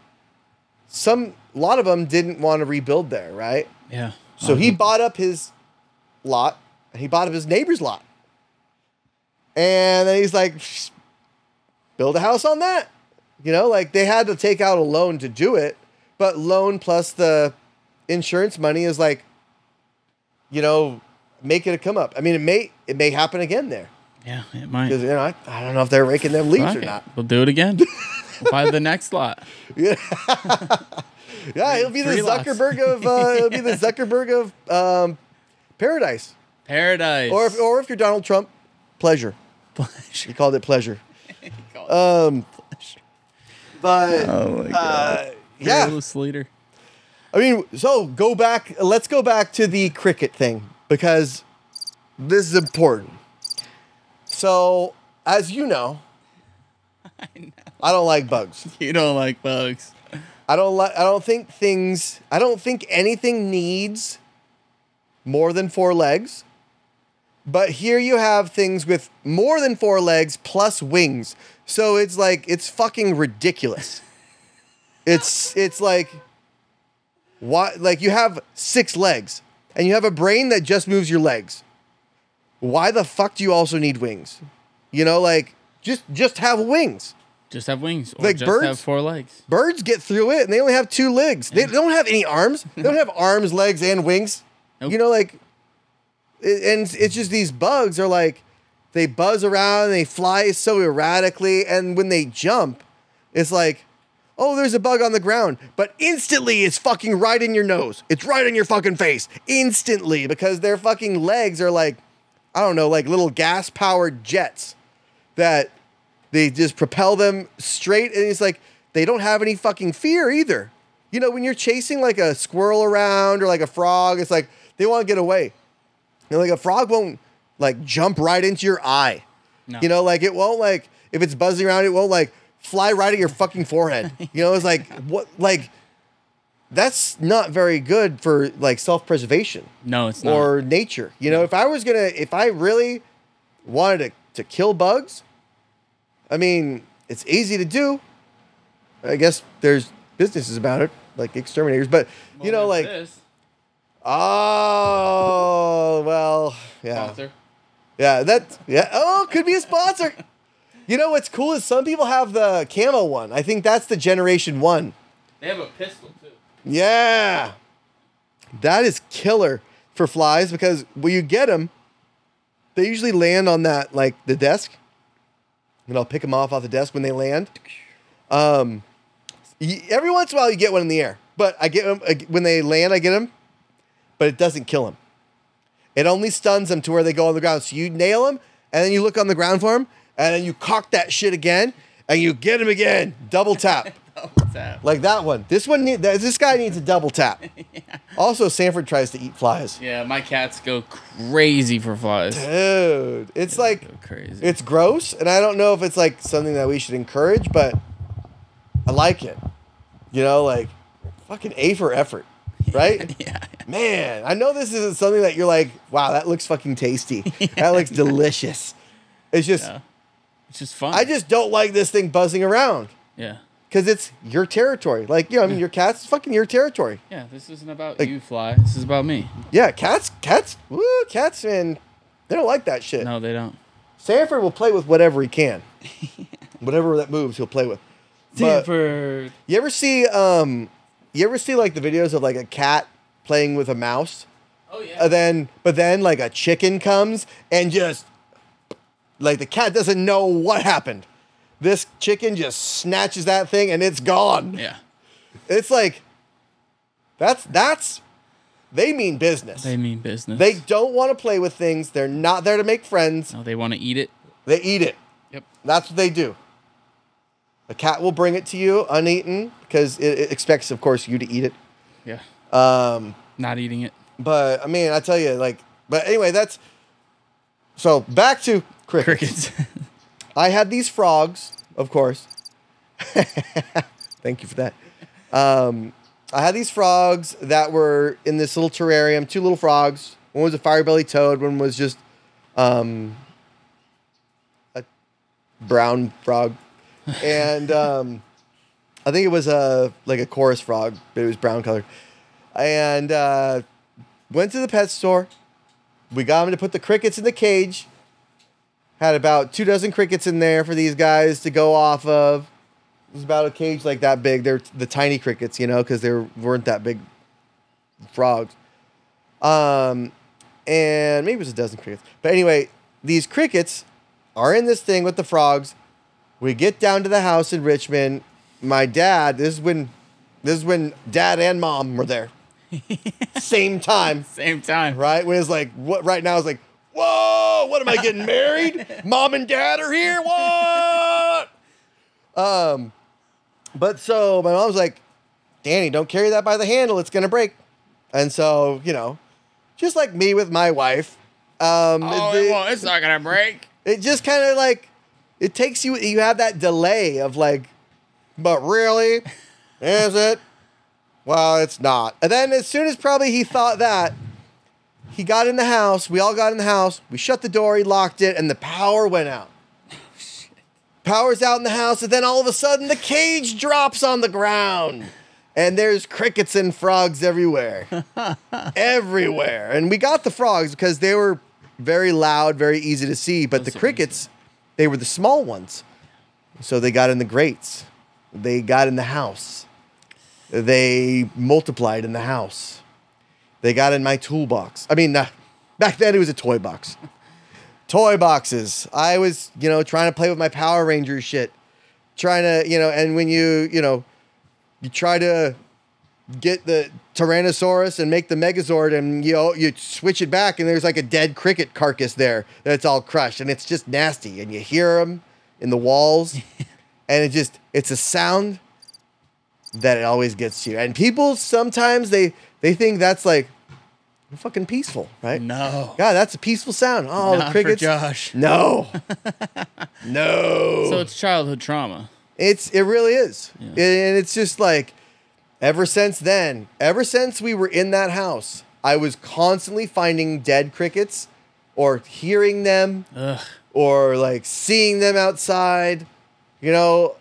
a lot of them didn't want to rebuild there, right? Yeah. So he bought up his lot, and he bought up his neighbor's lot. And then he's like, build a house on that. You know, like they had to take out a loan to do it, but loan plus the insurance money is like, you know, make it a come up. I mean, it may happen again there. Yeah, it might. Because, you know, I don't know if they're raking them leaves Fuck or it. not. We'll do it again. We'll buy the next lot. Yeah, yeah, it'll be the 3 lots. Zuckerberg of Paradise. Paradise. Or if you're Donald Trump, pleasure. Pleasure. He called it pleasure. Pleasure. But Oh my god. yeah, Fearless leader. I mean, so let's go back to the cricket thing because this is important. So, as you know, I don't like bugs. You don't like bugs. I don't think anything needs more than 4 legs. But here you have things with more than 4 legs plus wings. So it's like, it's fucking ridiculous. It's like, why? Like you have 6 legs and you have a brain that just moves your legs. Why the fuck do you also need wings? You know, like just have wings. Just have wings. Or Like just birds? have 4 legs. Birds get through it and they only have 2 legs. They don't have any arms. They don't have arms, legs, and wings. Nope. You know, like, and it's just these bugs are like, they buzz around and they fly so erratically. And when they jump, it's like, oh, there's a bug on the ground. But instantly it's fucking right in your nose. It's right in your fucking face. Instantly. Because their fucking legs are like, I don't know, like little gas powered jets that they just propel them straight. And it's like, they don't have any fucking fear either. You know, when you're chasing like a squirrel around or like a frog, it's like they want to get away. You know, like a frog won't like jump right into your eye. No. You know, like it won't like, if it's buzzing around, it won't like fly right at your fucking forehead. You know, it's like, what, like, that's not very good for like self-preservation. No, it's not. Or nature. You know, if I really wanted to kill bugs, I mean, it's easy to do. I guess there's businesses about it, like exterminators, but you know, like, this. oh, well, yeah. Sponsor. Yeah, oh, could be a sponsor. You know what's cool is some people have the camo one. I think that's the generation 1. They have a pistol too. Yeah. That is killer for flies because when you get them, they usually land on that, like the desk. And I'll pick them off the desk when they land. Every once in a while you get one in the air. But I get them, when they land, I get them. But it doesn't kill them. It only stuns them to where they go on the ground. So you nail them, and then you look on the ground for them, and then you cock that shit again, and you get him again. Double tap. Double tap. Like that one. This guy needs a double tap. Yeah. Also, Sanford tries to eat flies. Yeah, my cats go crazy for flies. Dude, it's like, Go crazy. it's gross, and I don't know if it's like something that we should encourage, but I like it. You know, like, fucking A for effort, right? Yeah. Man, I know this isn't something that you're like, wow, that looks fucking tasty. That looks delicious. It's just, Yeah. It's just fun. I just don't like this thing buzzing around Yeah. because it's your territory. Like, you know, I mean, your cat's fucking your territory. Yeah, this isn't about Like- you, fly. This is about me. Yeah, cats, man, they don't like that shit. No, they don't. Sanford will play with whatever he can. Whatever that moves, he'll play with. But Sanford. you ever see like the videos of like a cat playing with a mouse? Oh yeah. But then like a chicken comes and just like the cat doesn't know what happened. This chicken just snatches that thing and it's gone. Yeah. It's like that's they mean business. They mean business. They don't want to play with things. They're not there to make friends. No, they want to eat it. They eat it. Yep. That's what they do. A cat will bring it to you uneaten because it expects, of course, you to eat it. Yeah. Um, Not eating it. But I mean, I tell you, like, but anyway, that's so back to crickets. I had these frogs, of course. Thank you for that. I had these frogs that were in this little terrarium, 2 little frogs. One was a fire-bellied toad, one was just a brown frog. And I think it was like a chorus frog, but it was brown colored. And went to the pet store. We got them to put the crickets in the cage. Had about 2 dozen crickets in there for these guys to go off of. It was about a cage like that big. They're the tiny crickets, you know, because they weren't that big frogs. And maybe it was a dozen crickets. But anyway, these crickets are in this thing with the frogs. We get down to the house in Richmond. My dad, this is when dad and mom were there. Same time. Same time. Right? When it's like, what right now it's like, whoa, what am I getting married? Mom and dad are here. What? But so my mom's like, Danny, don't carry that by the handle. It's going to break. And so, you know, just like me with my wife. It's not going to break. It just kind of like, it takes you have that delay of like, but really? Is it? Well, it's not. And then as soon as probably he thought that, he got in the house. We all got in the house. We shut the door. He locked it. And the power went out. Power's out in the house. And then all of a sudden, the cage drops on the ground. And there's crickets and frogs everywhere. Everywhere. And we got the frogs because they were very loud, very easy to see. But the crickets, they were the small ones. So they got in the grates. They got in the house. They multiplied in the house. They got in my toolbox. I mean, back then it was a toy box. Toy boxes. I was, trying to play with my Power Rangers shit. Trying to, and when you try to get the Tyrannosaurus and make the Megazord and, you switch it back and there's like a dead cricket carcass there that's all crushed and it's just nasty. And you hear them in the walls and it's a sound that it always gets you. And people sometimes they think that's like fucking peaceful, right? No. God, that's a peaceful sound. Oh, Not the crickets. for Josh. No. No. So it's childhood trauma. It really is. Yeah. And it's just like ever since we were in that house, I was constantly finding dead crickets or hearing them. Ugh. Or like seeing them outside, and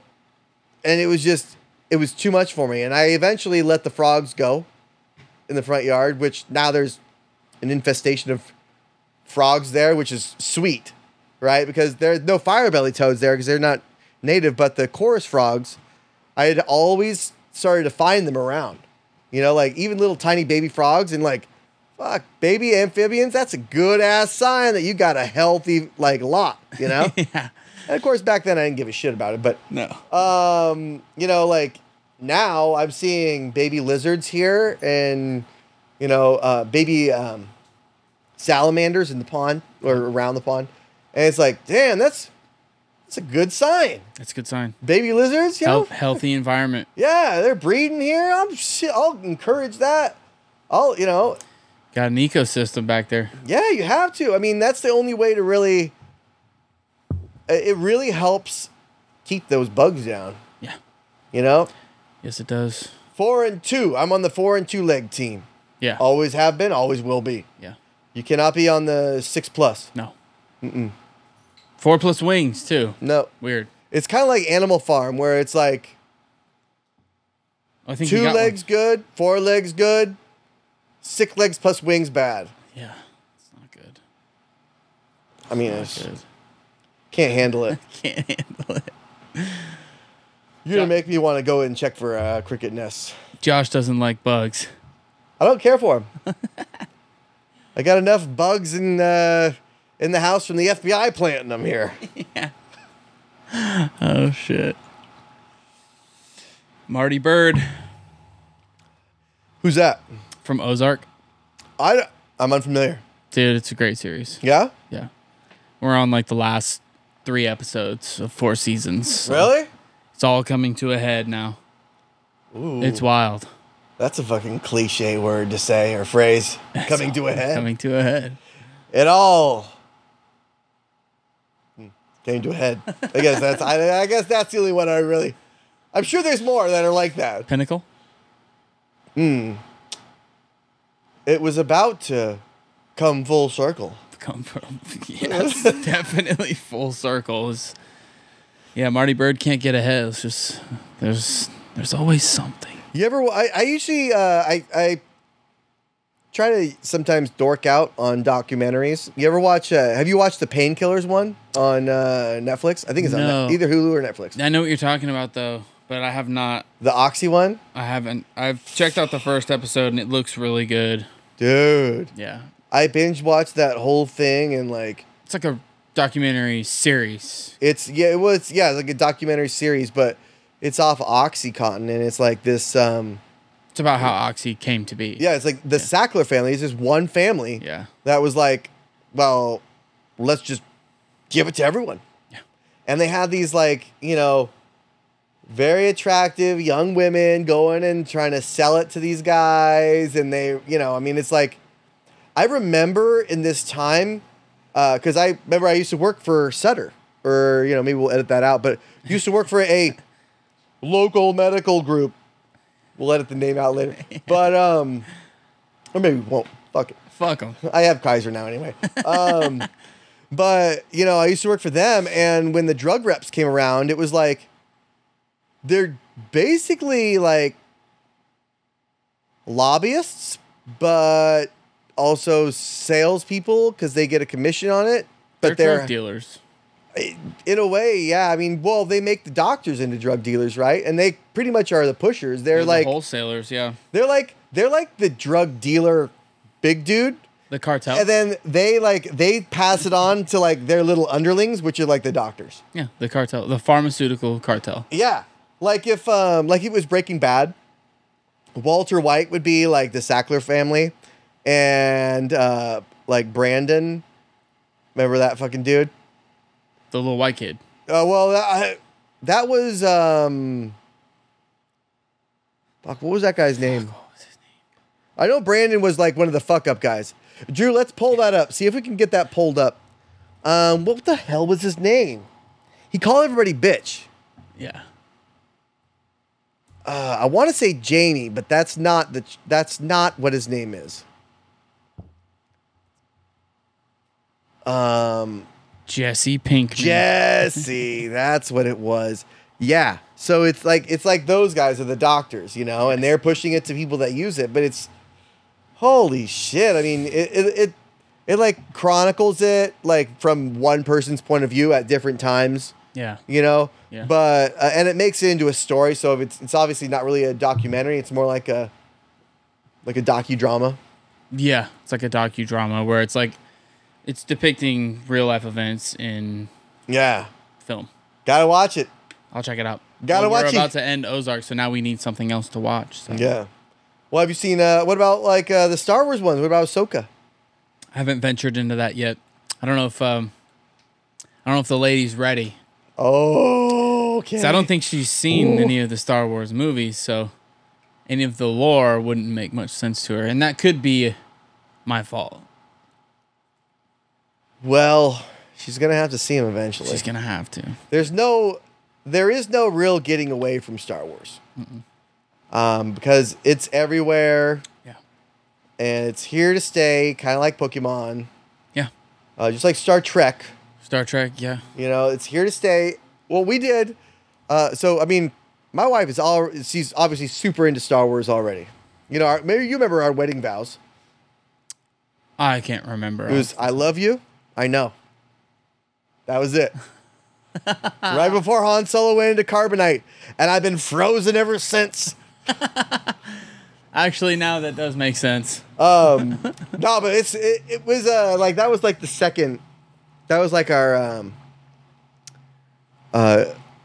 it was too much for me. And I eventually let the frogs go in the front yard, which now there's an infestation of frogs there, which is sweet, right? Because there's no fire-bellied toads there because they're not native, but the chorus frogs, I had always started to find them around, like even little tiny baby frogs and like, fuck, baby amphibians, that's a good-ass sign that you got a healthy, like, lot, Yeah. And, of course, back then, I didn't give a shit about it, but... No. Like, now I'm seeing baby lizards here and, baby salamanders in the pond or around the pond. And it's like, damn, that's a good sign. That's a good sign. Baby lizards, Healthy environment. Yeah, they're breeding here. I'll encourage that. Got an ecosystem back there. Yeah, you have to. I mean, that's the only way to really... It really helps keep those bugs down. Yeah. Yes, it does. 4 and 2. I'm on the 4 and 2 leg team. Yeah. Always have been, always will be. Yeah. You cannot be on the 6+. No. 4+ wings, too. No. Weird. It's kind of like Animal Farm, where it's like I think 2 legs good, 4 legs good, 6 legs plus wings bad. Yeah. It's not good. I mean, it's can't handle it. Can't handle it. You're gonna make me want to go and check for cricket nests. Josh doesn't like bugs. I don't care for them. I got enough bugs in the house from the FBI planting them here. Yeah. Oh shit. Marty Bird Who's that? from Ozark. I'm unfamiliar. Dude, it's a great series. Yeah? Yeah. We're on like the last 3 episodes of 4 seasons. So Really? it's all coming to a head now. Ooh. It's wild. That's a fucking cliche word to say or phrase. Coming to a head. Coming to a head. It all came to a head. I guess that's the only one I really. I'm sure there's more that are like that. Pinnacle? It was about to come full circle. Come from. Yes, definitely full circles. Yeah, Marty Bird can't get ahead. It's just there's always something. You ever? I usually I try to sometimes dork out on documentaries. You ever watch? Have you watched the Painkillers one on Netflix? I think it's No. on either Hulu or Netflix. I know what you're talking about though, but I have not. The Oxy one, I haven't. I've checked out the first episode and it looks really good. dude. Yeah, I binge watched that whole thing and like it's like a documentary series. it's like a documentary series, but it's off OxyContin and it's like this. It's about how Oxy came to be. Yeah, it's like the Sackler family is just one family. Yeah. That was like, well, let's just give it to everyone. Yeah. And they had these like, very attractive young women going and trying to sell it to these guys. And they, it's like, I remember in this time, because I remember I used to work for Sutter, or, maybe we'll edit that out, but used to work for a local medical group. We'll edit the name out later. But, or maybe we won't. Fuck it. Fuck them. I have Kaiser now anyway. But, I used to work for them. And when the drug reps came around, it was like, they're basically like lobbyists, but also salespeople because they get a commission on it. But They're drug dealers. In a way, yeah. I mean, well, they make the doctors into drug dealers, right? And they pretty much are the pushers. They're like the wholesalers, yeah. They're like the drug dealer big dude. The cartel. And then they pass it on to like their little underlings, which are like the doctors. Yeah, the cartel, the pharmaceutical cartel. Yeah. Like if it was Breaking Bad, Walter White would be like the Sackler family and like Brandon, remember that fucking dude? The little white kid. Oh, well, that was, fuck, what was that guy's name? What was his name? I know Brandon was like one of the fuck up guys. Drew, let's pull that up. See if we can get that pulled up. What the hell was his name? He called everybody bitch. Yeah. I want to say Jamie, but that's not what his name is. Jesse Pinkman. Jesse, that's what it was. Yeah. So it's like those guys are the doctors, and they're pushing it to people that use it, but it's holy shit. I mean, it like chronicles it like from one person's point of view at different times. Yeah. Yeah. But and it makes it into a story, so it's obviously not really a documentary, it's more like a docudrama. Yeah, it's like a docudrama where it's like it's depicting real life events in film. Gotta watch it. I'll check it out. Gotta watch it. We're about to end Ozark, so now we need something else to watch. So. Yeah. Well, have you seen what about like the Star Wars ones? What about Ahsoka? I haven't ventured into that yet. I don't know if the lady's ready. Oh, okay. 'Cause I don't think she's seen any of the Star Wars movies, so any of the lore wouldn't make much sense to her, and that could be my fault. Well, she's gonna have to see him eventually. She's gonna have to. There is no real getting away from Star Wars. Because it's everywhere. Yeah. And it's here to stay, kind of like Pokemon. Yeah. Just like Star Trek. Star Trek, yeah. It's here to stay. Well, we did. So, I mean, my wife she's obviously super into Star Wars already. Maybe you remember our wedding vows. I can't remember. It was, I love you. I know. That was it. right before Han Solo went into carbonite, and I've been frozen ever since. Actually, now that does make sense. No, but it was like that was like the second. That was like our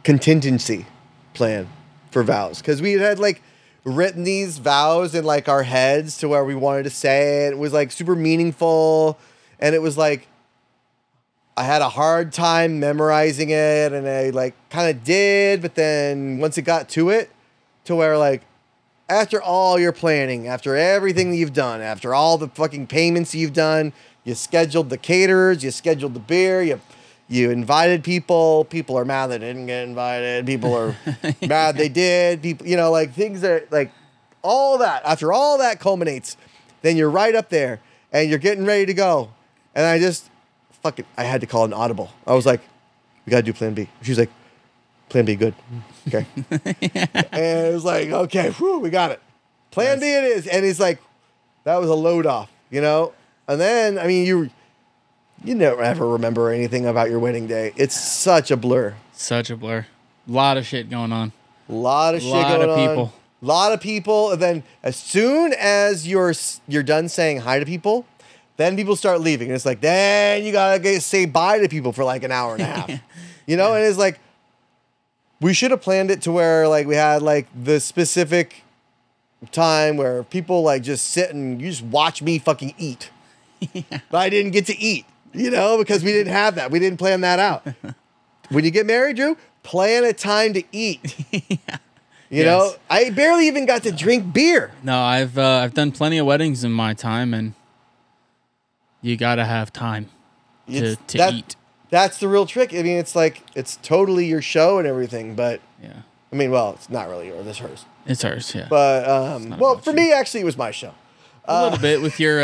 contingency plan for vows, because we had like written these vows in like our heads to where we wanted to say it. It was like super meaningful, and it was like I had a hard time memorizing it, and I like kind of did, but then once it got to it, to where like after all your planning, after everything that you've done, after all the fucking payments you've done, you scheduled the caterers, you scheduled the beer, you invited people. People are mad they didn't get invited. People are mad they did. People, you know, like things that like all that. After all that culminates, then you're right up there and you're getting ready to go. And I had to call an audible. I was like, we got to do plan B. She's like, plan B, good. Okay. And it was like, okay, whew, we got it. Plan B it is. And he's like, that was a load off, you know? And then, I mean, you never ever remember anything about your wedding day. It's such a blur. Such a blur. A lot of shit going on. A lot of shit going on. A lot of people. A lot of people. And then as soon as you're done saying hi to people, then people start leaving. And it's like, then you got to say bye to people for like an hour and a half. You know? And it's like, we should have planned it to where like we had like the specific time where people like just sit and you just watch me fucking eat. But I didn't get to eat, you know, because we didn't have that. We didn't plan that out. When you get married, Drew, plan a time to eat. You know, I barely even got to drink beer. No, I've done plenty of weddings in my time, and you gotta have time to eat. That's the real trick. I mean, it's like it's totally your show and everything, but yeah. I mean, well, it's not really yours. It's hers. It's hers, yeah. But well, for me, actually, it was my show. A little bit with your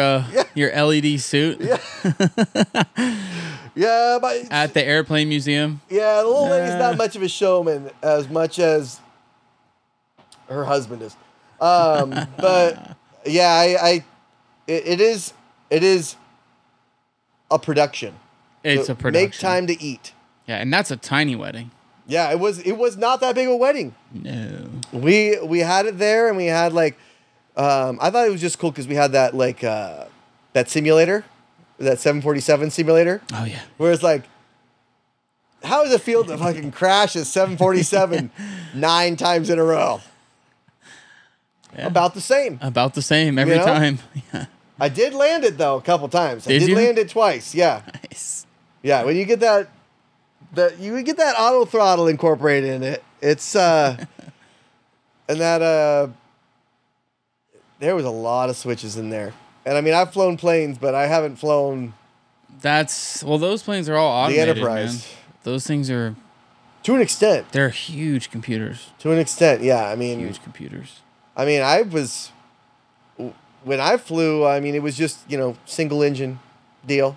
LED suit. Yeah. Yeah, but at the airplane museum. Yeah, the little lady's not much of a showman as much as her husband is. But yeah, it is a production. It's so a production. Make time to eat. Yeah, and that's a tiny wedding. Yeah, it was not that big a wedding. No. We had it there, and we had like I thought it was just cool because we had that like that simulator, that 747 simulator. Oh yeah. Where it's like, how does it feel to fucking crash a 747 9 times in a row? Yeah. About the same. About the same every time. Yeah. I did land it though a couple times. Did you? Land it twice. Yeah. Nice. Yeah, when you get that auto throttle incorporated in it, it's and that there was a lot of switches in there. And I mean, I've flown planes, but I haven't flown. Those planes are all automated. The Enterprise. Man. Those things are. To an extent. They're huge computers. To an extent, yeah. I mean. Huge computers. I mean, when I flew, I mean, it was just, single engine deal.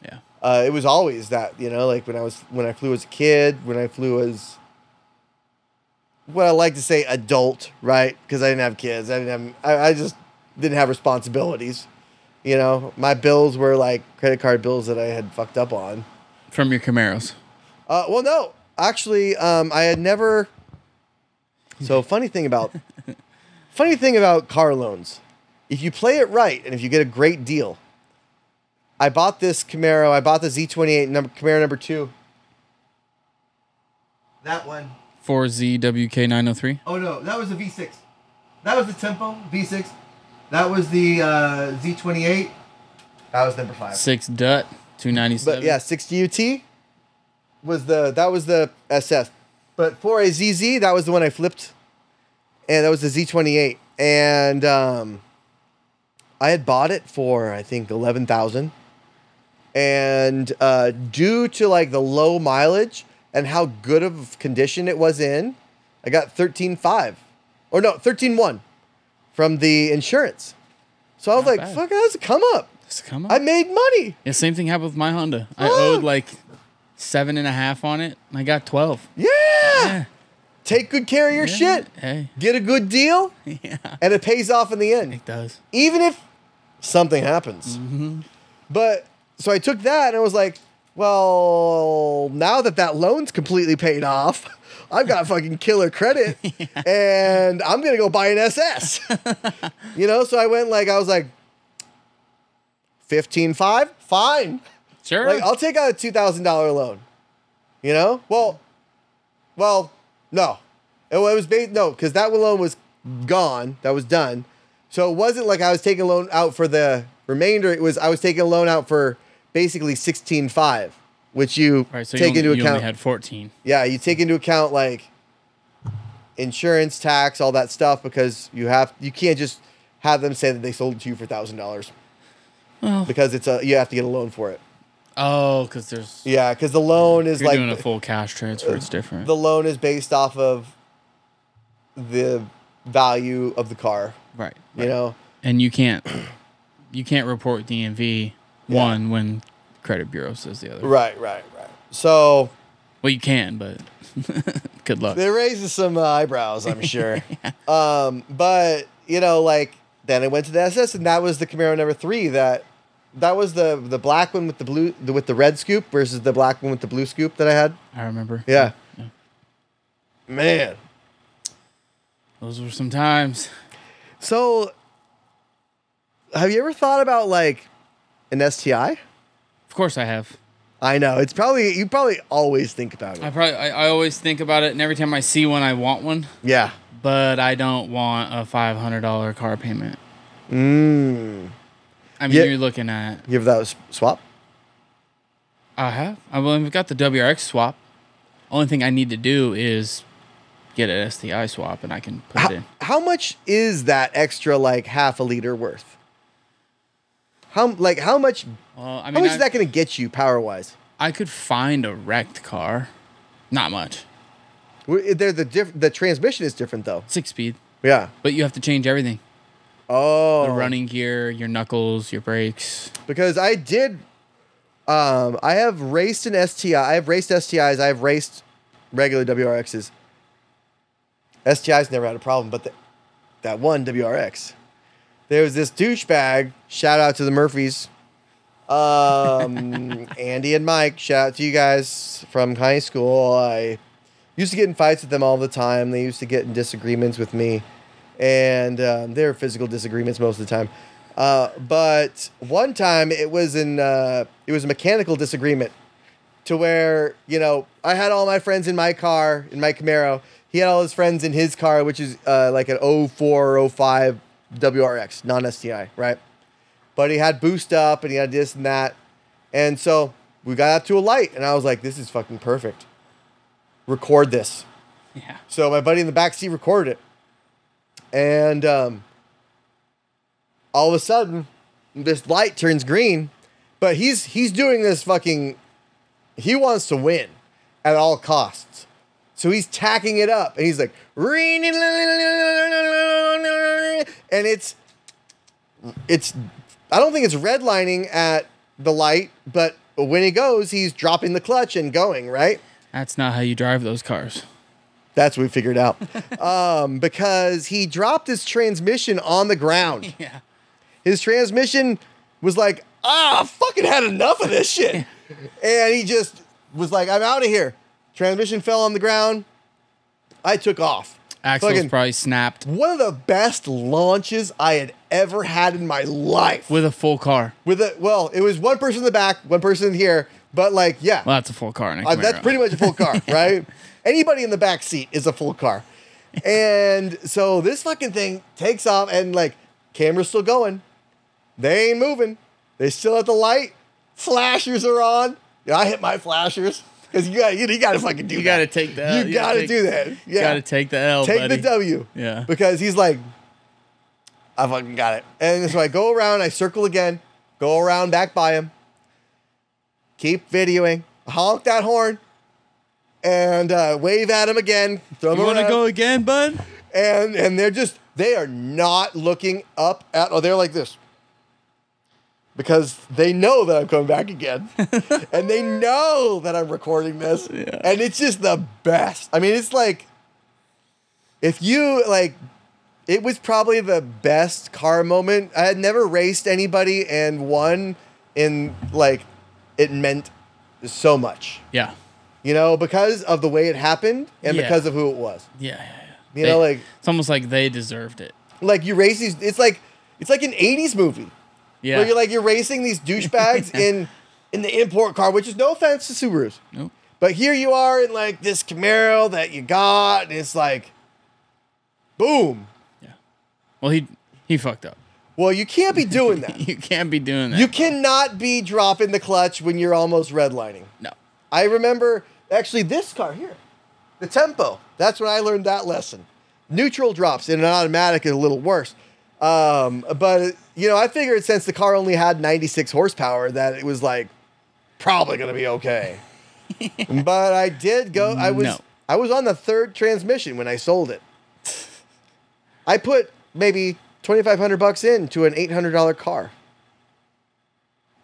Yeah. It was always that, like when I flew as a kid, when I flew as what I like to say adult, right? Because I didn't have kids. I just didn't have responsibilities. My bills were like credit card bills that I had fucked up on. From your Camaros. Well, no, actually, I had never. So funny thing about car loans, if you play it right and if you get a great deal. I bought this Camaro. I bought the Z28 Camaro number 2. That one. 4ZWK903. Oh no, that was the V6. That was the Tempo V6. That was the Z28. That was number 5. 6 DUT 297. But yeah, 6 DUT was the SF. But for a ZZ, that was the one I flipped, and that was the Z28. And I had bought it for I think $11,000. And due to like the low mileage and how good of condition it was in, I got 13.5 or no 13.1 from the insurance. So I was like, "Fuck, that's a come up." It's a come up. I made money. Yeah, same thing happened with my Honda. I owed like 7.5 on it. And I got 12. Yeah. Take good care of your shit. Hey. Get a good deal. Yeah. And it pays off in the end. It does. Even if something happens. Mm-hmm. But so I took that and I was like, Well, now that loan's completely paid off, I've got fucking killer credit, and I'm gonna go buy an SS. So I went I was like, 15.5, fine. Sure. Like I'll take out a $2,000 loan. Well, no, it was because that loan was gone. That was done. So it wasn't like I was taking a loan out for the remainder. It was I was taking a loan out for basically 16.5, which you so take into you account. only had 14. Yeah, you take into account like insurance, tax, all that stuff, because you can't just have them say that they sold it to you for $1,000. Well, because you have to get a loan for it. Oh, because there's because the loan is if you're doing a full cash transfer. It's different. The loan is based off of the value of the car, right. And you can't report DMV one when credit bureau says the other. Right. So, well, you can, but good luck. It raises some eyebrows, I'm sure. But then I went to the SS, and that was the Camaro number 3. That was the black one with the blue with the red scoop versus the black one with the blue scoop that I had. I remember. Yeah. Man, those were some times. So, have you ever thought about an STI? Of course I have. I know. You probably always think about it. I always think about it, and every time I see one, I want one. Yeah. But I don't want a $500 car payment. I mean, you're looking at... You have that swap? I have. I've got the WRX swap. Only thing I need to do is get an STI swap, and I can put it in. How much is that extra, half a liter worth? How much? How much is that going to get you power-wise? I could find a wrecked car. Not much. The transmission is different, though. 6-speed. Yeah. But you have to change everything. Oh. The running gear, your knuckles, your brakes. Because I did... I have raced an STI. I have raced STIs. I have raced regular WRXs. STIs never had a problem, but that one WRX... There was this douchebag, shout out to the Murphys, Andy and Mike, shout out to you guys from high school. I used to get in fights with them all the time. They used to get in disagreements with me, and they were physical disagreements most of the time. But one time it was a mechanical disagreement to where, I had all my friends in my car, in my Camaro. He had all his friends in his car, which is like an 04 or 05 WRX, non-STI, right? But he had boost up and he had this and that. And so we got out to a light and I was like, this is fucking perfect. Record this. Yeah. So my buddy in the back seat recorded it. And all of a sudden, this light turns green. But he's doing this fucking... He wants to win at all costs. So he's tacking it up. And he's like... And it's I don't think it's redlining at the light, but when he goes, he's dropping the clutch and going, right? That's not how you drive those cars. That's what we figured out. Because he dropped his transmission on the ground. Yeah. His transmission was like, I fucking had enough of this shit. And he just was like, I'm out of here. Transmission fell on the ground. I took off. Axle's probably snapped. One of the best launches I had ever had in my life. With a full car. It was one person in the back, one person in here, but yeah. Well, that's a full car. That's pretty much a full car, right? Anybody in the back seat is a full car. And so this fucking thing takes off and camera's still going. They ain't moving. They still at the light. Flashers are on. I hit my flashers. Because you gotta fucking do that. You gotta take the L. You gotta do that. Yeah. You gotta take the L, Take buddy. the W. Yeah. Because he's like, I fucking got it. And so I go around, I circle again, go around back by him, keep videoing, honk that horn, and wave at him again. Throw him You around. wanna go again, bud? And they are not looking up they're like this. Because they know that I'm coming back again. And they know that I'm recording this. Yeah. And it's just the best. I mean, it's like, if you, it was probably the best car moment. I had never raced anybody and won in, it meant so much. Yeah. You know, because of the way it happened and Yeah. because of who it was. Yeah. You know, like it's almost like they deserved it. like you race these. It's like an '80s movie. Yeah. Where you're racing these douchebags in the import car, which is no offense to Subarus. Nope. But here you are in like this Camaro that you got, and it's like, boom. Yeah. Well, he fucked up. Well, you can't be doing that. You can't be doing that. You cannot be dropping the clutch when you're almost redlining. No. I remember actually this car here, the Tempo. That's when I learned that lesson. Neutral drops in an automatic is a little worse. But you know, I figured since the car only had 96 horsepower that it was like probably going to be okay. But I did go. I was on the third transmission when I sold it. I put maybe $2,500 into an $800 car.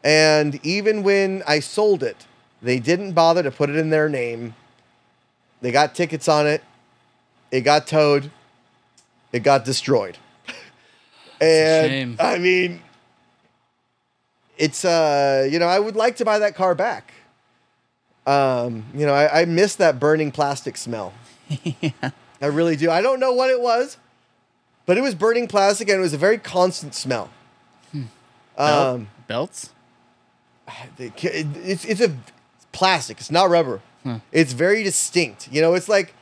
And even when I sold it, they didn't bother to put it in their name. They got tickets on it. It got towed. It got destroyed. And shame. I mean, it's you know, I would like to buy that car back. You know, I miss that burning plastic smell. Yeah. I really do. I don't know what it was, but it was burning plastic and it was a very constant smell. Belts? It's plastic. It's not rubber. Huh. It's very distinct. You know, it's like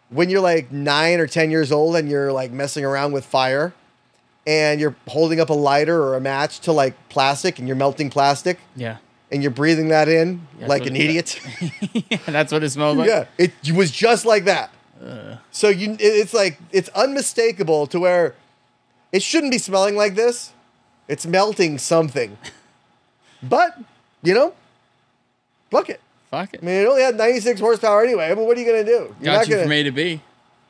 when you're like 9 or 10 years old and you're like messing around with fire and you're holding up a lighter or a match to like plastic and you're melting plastic Yeah. and you're breathing that in like an idiot. Yeah, that's what it smells like. Yeah, it was just like that. So it's like, it's unmistakable to where it shouldn't be smelling like this. It's melting something. But, you know, fuck it. Fuck it. I mean, it only had 96 horsepower anyway, but what are you going to do? Got you from A to B.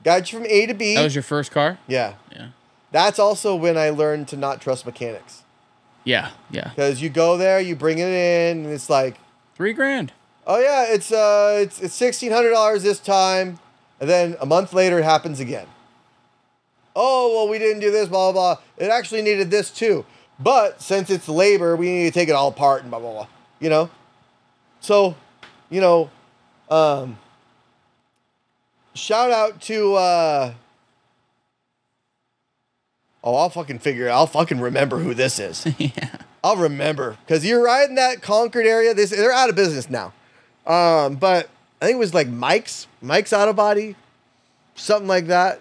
Got you from A to B. That was your first car? Yeah. Yeah. That's also when I learned to not trust mechanics. Yeah. Yeah. Because you go there, you bring it in, and it's like, $3,000. oh yeah, it's $1,600 this time, and then a month later it happens again. Oh well, we didn't do this, blah blah blah. It actually needed this too, but since it's labor, we need to take it all apart and blah blah blah. You know, so, you know, shout out to. Oh, I'll fucking remember who this is. Yeah. I'll remember. Because you're right in that Concord area. They're out of business now. But I think it was like Mike's Auto Body. Something like that.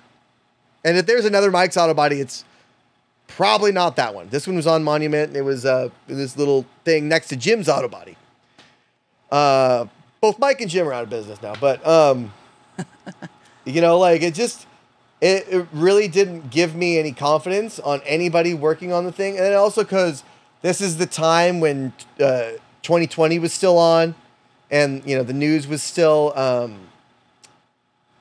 And if there's another Mike's Auto Body, it's probably not that one. This one was on Monument. And it was this little thing next to Jim's Auto Body. Both Mike and Jim are out of business now. But, you know, like it really didn't give me any confidence on anybody working on the thing. And also because this is the time when 2020 was still on and, you know, the news was still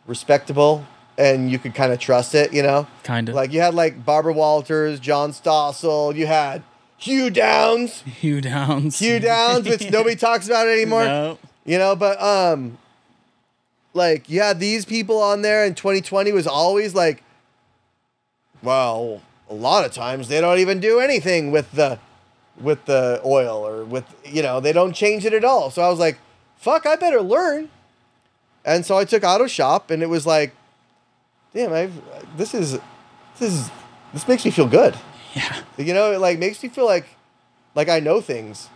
respectable and you could kind of trust it, you know? Kind of. Like you had like Barbara Walters, John Stossel, you had Hugh Downs. Hugh Downs. Which nobody talks about anymore. No. You know, but like, yeah, these people on there in 2020 was always like, well, a lot of times they don't even do anything with the oil or with, you know, they don't change it at all. So I was like, fuck, I better learn. And so I took Auto Shop and it was like, damn, this makes me feel good. Yeah. You know, it like makes me feel like I know things,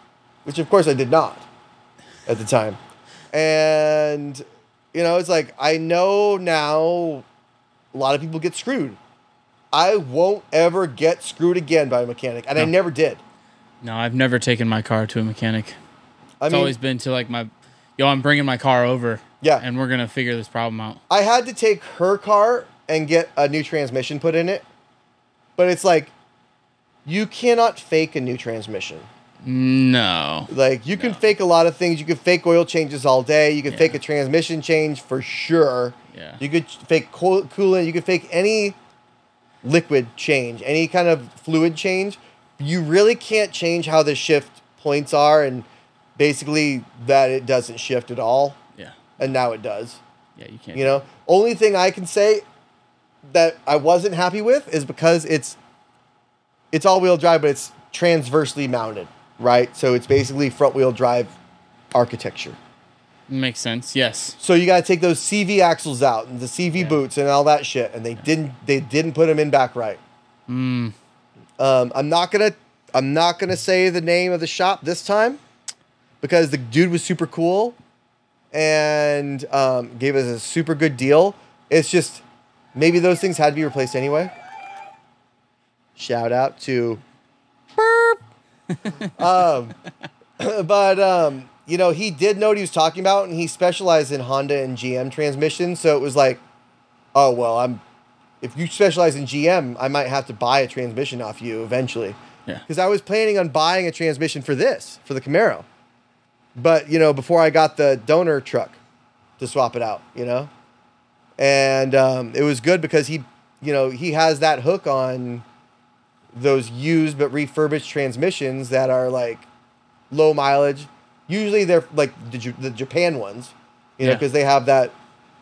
which of course I did not at the time. And you know, it's like, I know now a lot of people get screwed. I won't ever get screwed again by a mechanic. And I never did. No, I've never taken my car to a mechanic. It's always been to like I'm bringing my car over. Yeah. And we're going to figure this problem out. I had to take her car and get a new transmission put in it. But it's like, you cannot fake a new transmission. No. Like, you can fake a lot of things. You can fake oil changes all day. You can fake a transmission change for sure. Yeah. You could fake coolant. You could fake any liquid change, any kind of fluid change. You really can't change how the shift points are and basically that it doesn't shift at all. Yeah. And now it does. Yeah, you can't. You know? Only thing I can say that I wasn't happy with is because it's all-wheel drive, but it's transversely mounted. Right, so it's basically front wheel drive architecture. Makes sense. Yes. So you got to take those CV axles out and the CV boots and all that shit, and they didn't put them in back right. I'm not gonna say the name of the shop this time because the dude was super cool and gave us a super good deal. It's just maybe those things had to be replaced anyway. Shout out to Burp. You know, he did know what he was talking about, and he specialized in Honda and GM transmissions. So it was like, oh well, if you specialize in GM, I might have to buy a transmission off you eventually. Yeah. Because I was planning on buying a transmission for the Camaro, but you know, before I got the donor truck to swap it out, you know, and it was good because he has that hook on those used but refurbished transmissions that are like low mileage. Usually they're like the Japan ones, you know, because they have that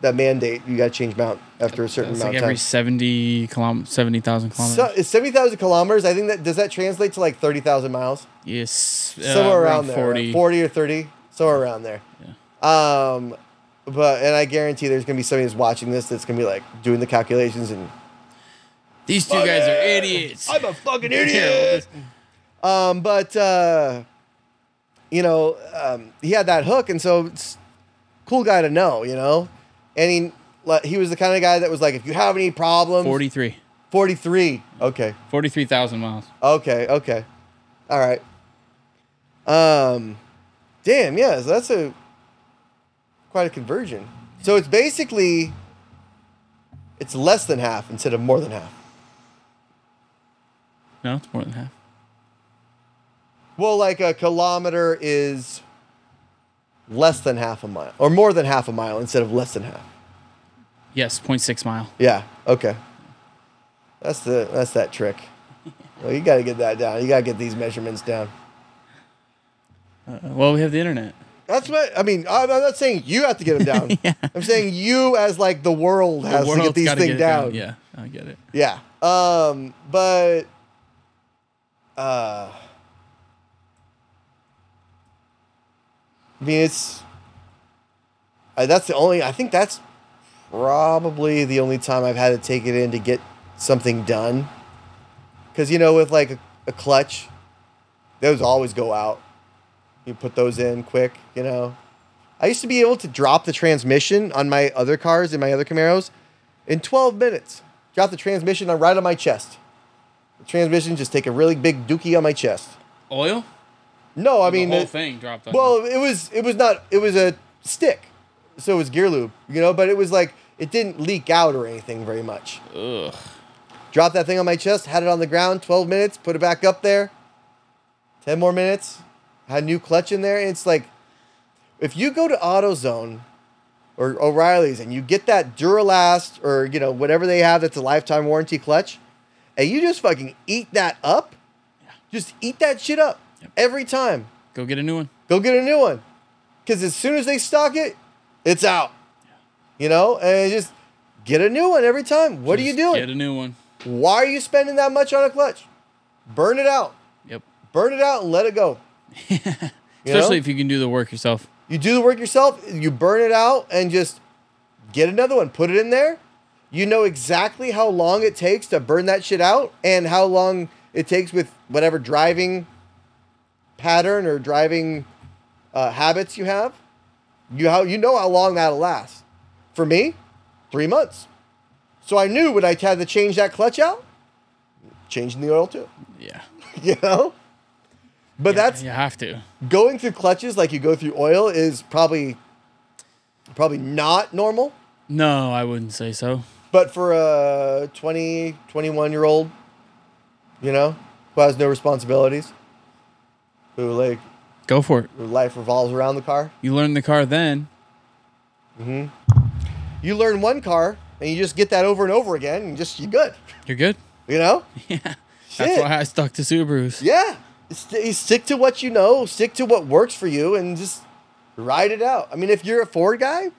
mandate. You got to change them out after a certain amount of time. Every 70,000 kilometers. So it's 70,000 kilometers. I think does that translate to like 30,000 miles? Yes. Somewhere around there. 40. Right? 40 or 30, somewhere around there. Yeah. And I guarantee there's gonna be somebody who's watching this that's gonna be like doing the calculations and These two guys are idiots. I'm a fucking idiot. You know, he had that hook, and so it's cool guy to know, you know. And he was the kind of guy that was like, if you have any problems, 43. 43. Okay. 43,000 miles. Okay. All right. Damn, yeah, so that's quite a conversion. So it's basically it's less than half instead of more than half. No, it's more than half. Well, like a kilometer is less than half a mile, or more than half a mile instead of less than half. Yes, 0.6 mile. Yeah. Okay. That's that trick. Well, you got to get that down. You got to get these measurements down. Well, we have the internet. That's what I mean. I'm not saying you have to get them down. Yeah. I'm saying you, as like the world, has to get these things down. Yeah, I get it. Yeah. But I mean, I think that's probably the only time I've had to take it in to get something done. Because, you know, with like a clutch, those always go out. You put those in quick, you know. I used to be able to drop the transmission on my other cars, in my other Camaros, in 12 minutes. Drop the transmission right on my chest. The transmission just take a really big dookie on my chest. Oil? No, I mean the whole thing dropped on. Well, it was a stick, so it was gear lube, you know. But it was like it didn't leak out or anything very much. Ugh. Dropped that thing on my chest, had it on the ground, 12 minutes, put it back up there. 10 more minutes, had a new clutch in there. And it's like, if you go to AutoZone or O'Reilly's and you get that Duralast or you know whatever they have that's a lifetime warranty clutch, and you just fucking eat that up, just eat that shit up. Yep. Every time. Go get a new one. Go get a new one. Because as soon as they stock it, it's out. Yeah. You know? And just get a new one every time. What are you doing? Get a new one. Why are you spending that much on a clutch? Burn it out. Yep. Burn it out and let it go. Especially if you can do the work yourself. You do the work yourself, you burn it out and just get another one. Put it in there. You know exactly how long it takes to burn that shit out and how long it takes with whatever driving pattern or driving habits you have. You know how long that'll last. For me, 3 months. So I knew when I had to change that clutch out, changing the oil too. Yeah. You know? But that's... You have to. Going through clutches like you go through oil is probably not normal. No, I wouldn't say so. But for a 20, 21-year-old, you know, who has no responsibilities, who like... Go for it. Who life revolves around the car. You learn the car then. Mm-hmm. You learn one car, and you just get that over and over again, and you're good. You're good. You know? Yeah. Shit. That's why I stuck to Subarus. Yeah. You stick to what you know, stick to what works for you, and just ride it out. I mean, if you're a Ford guy,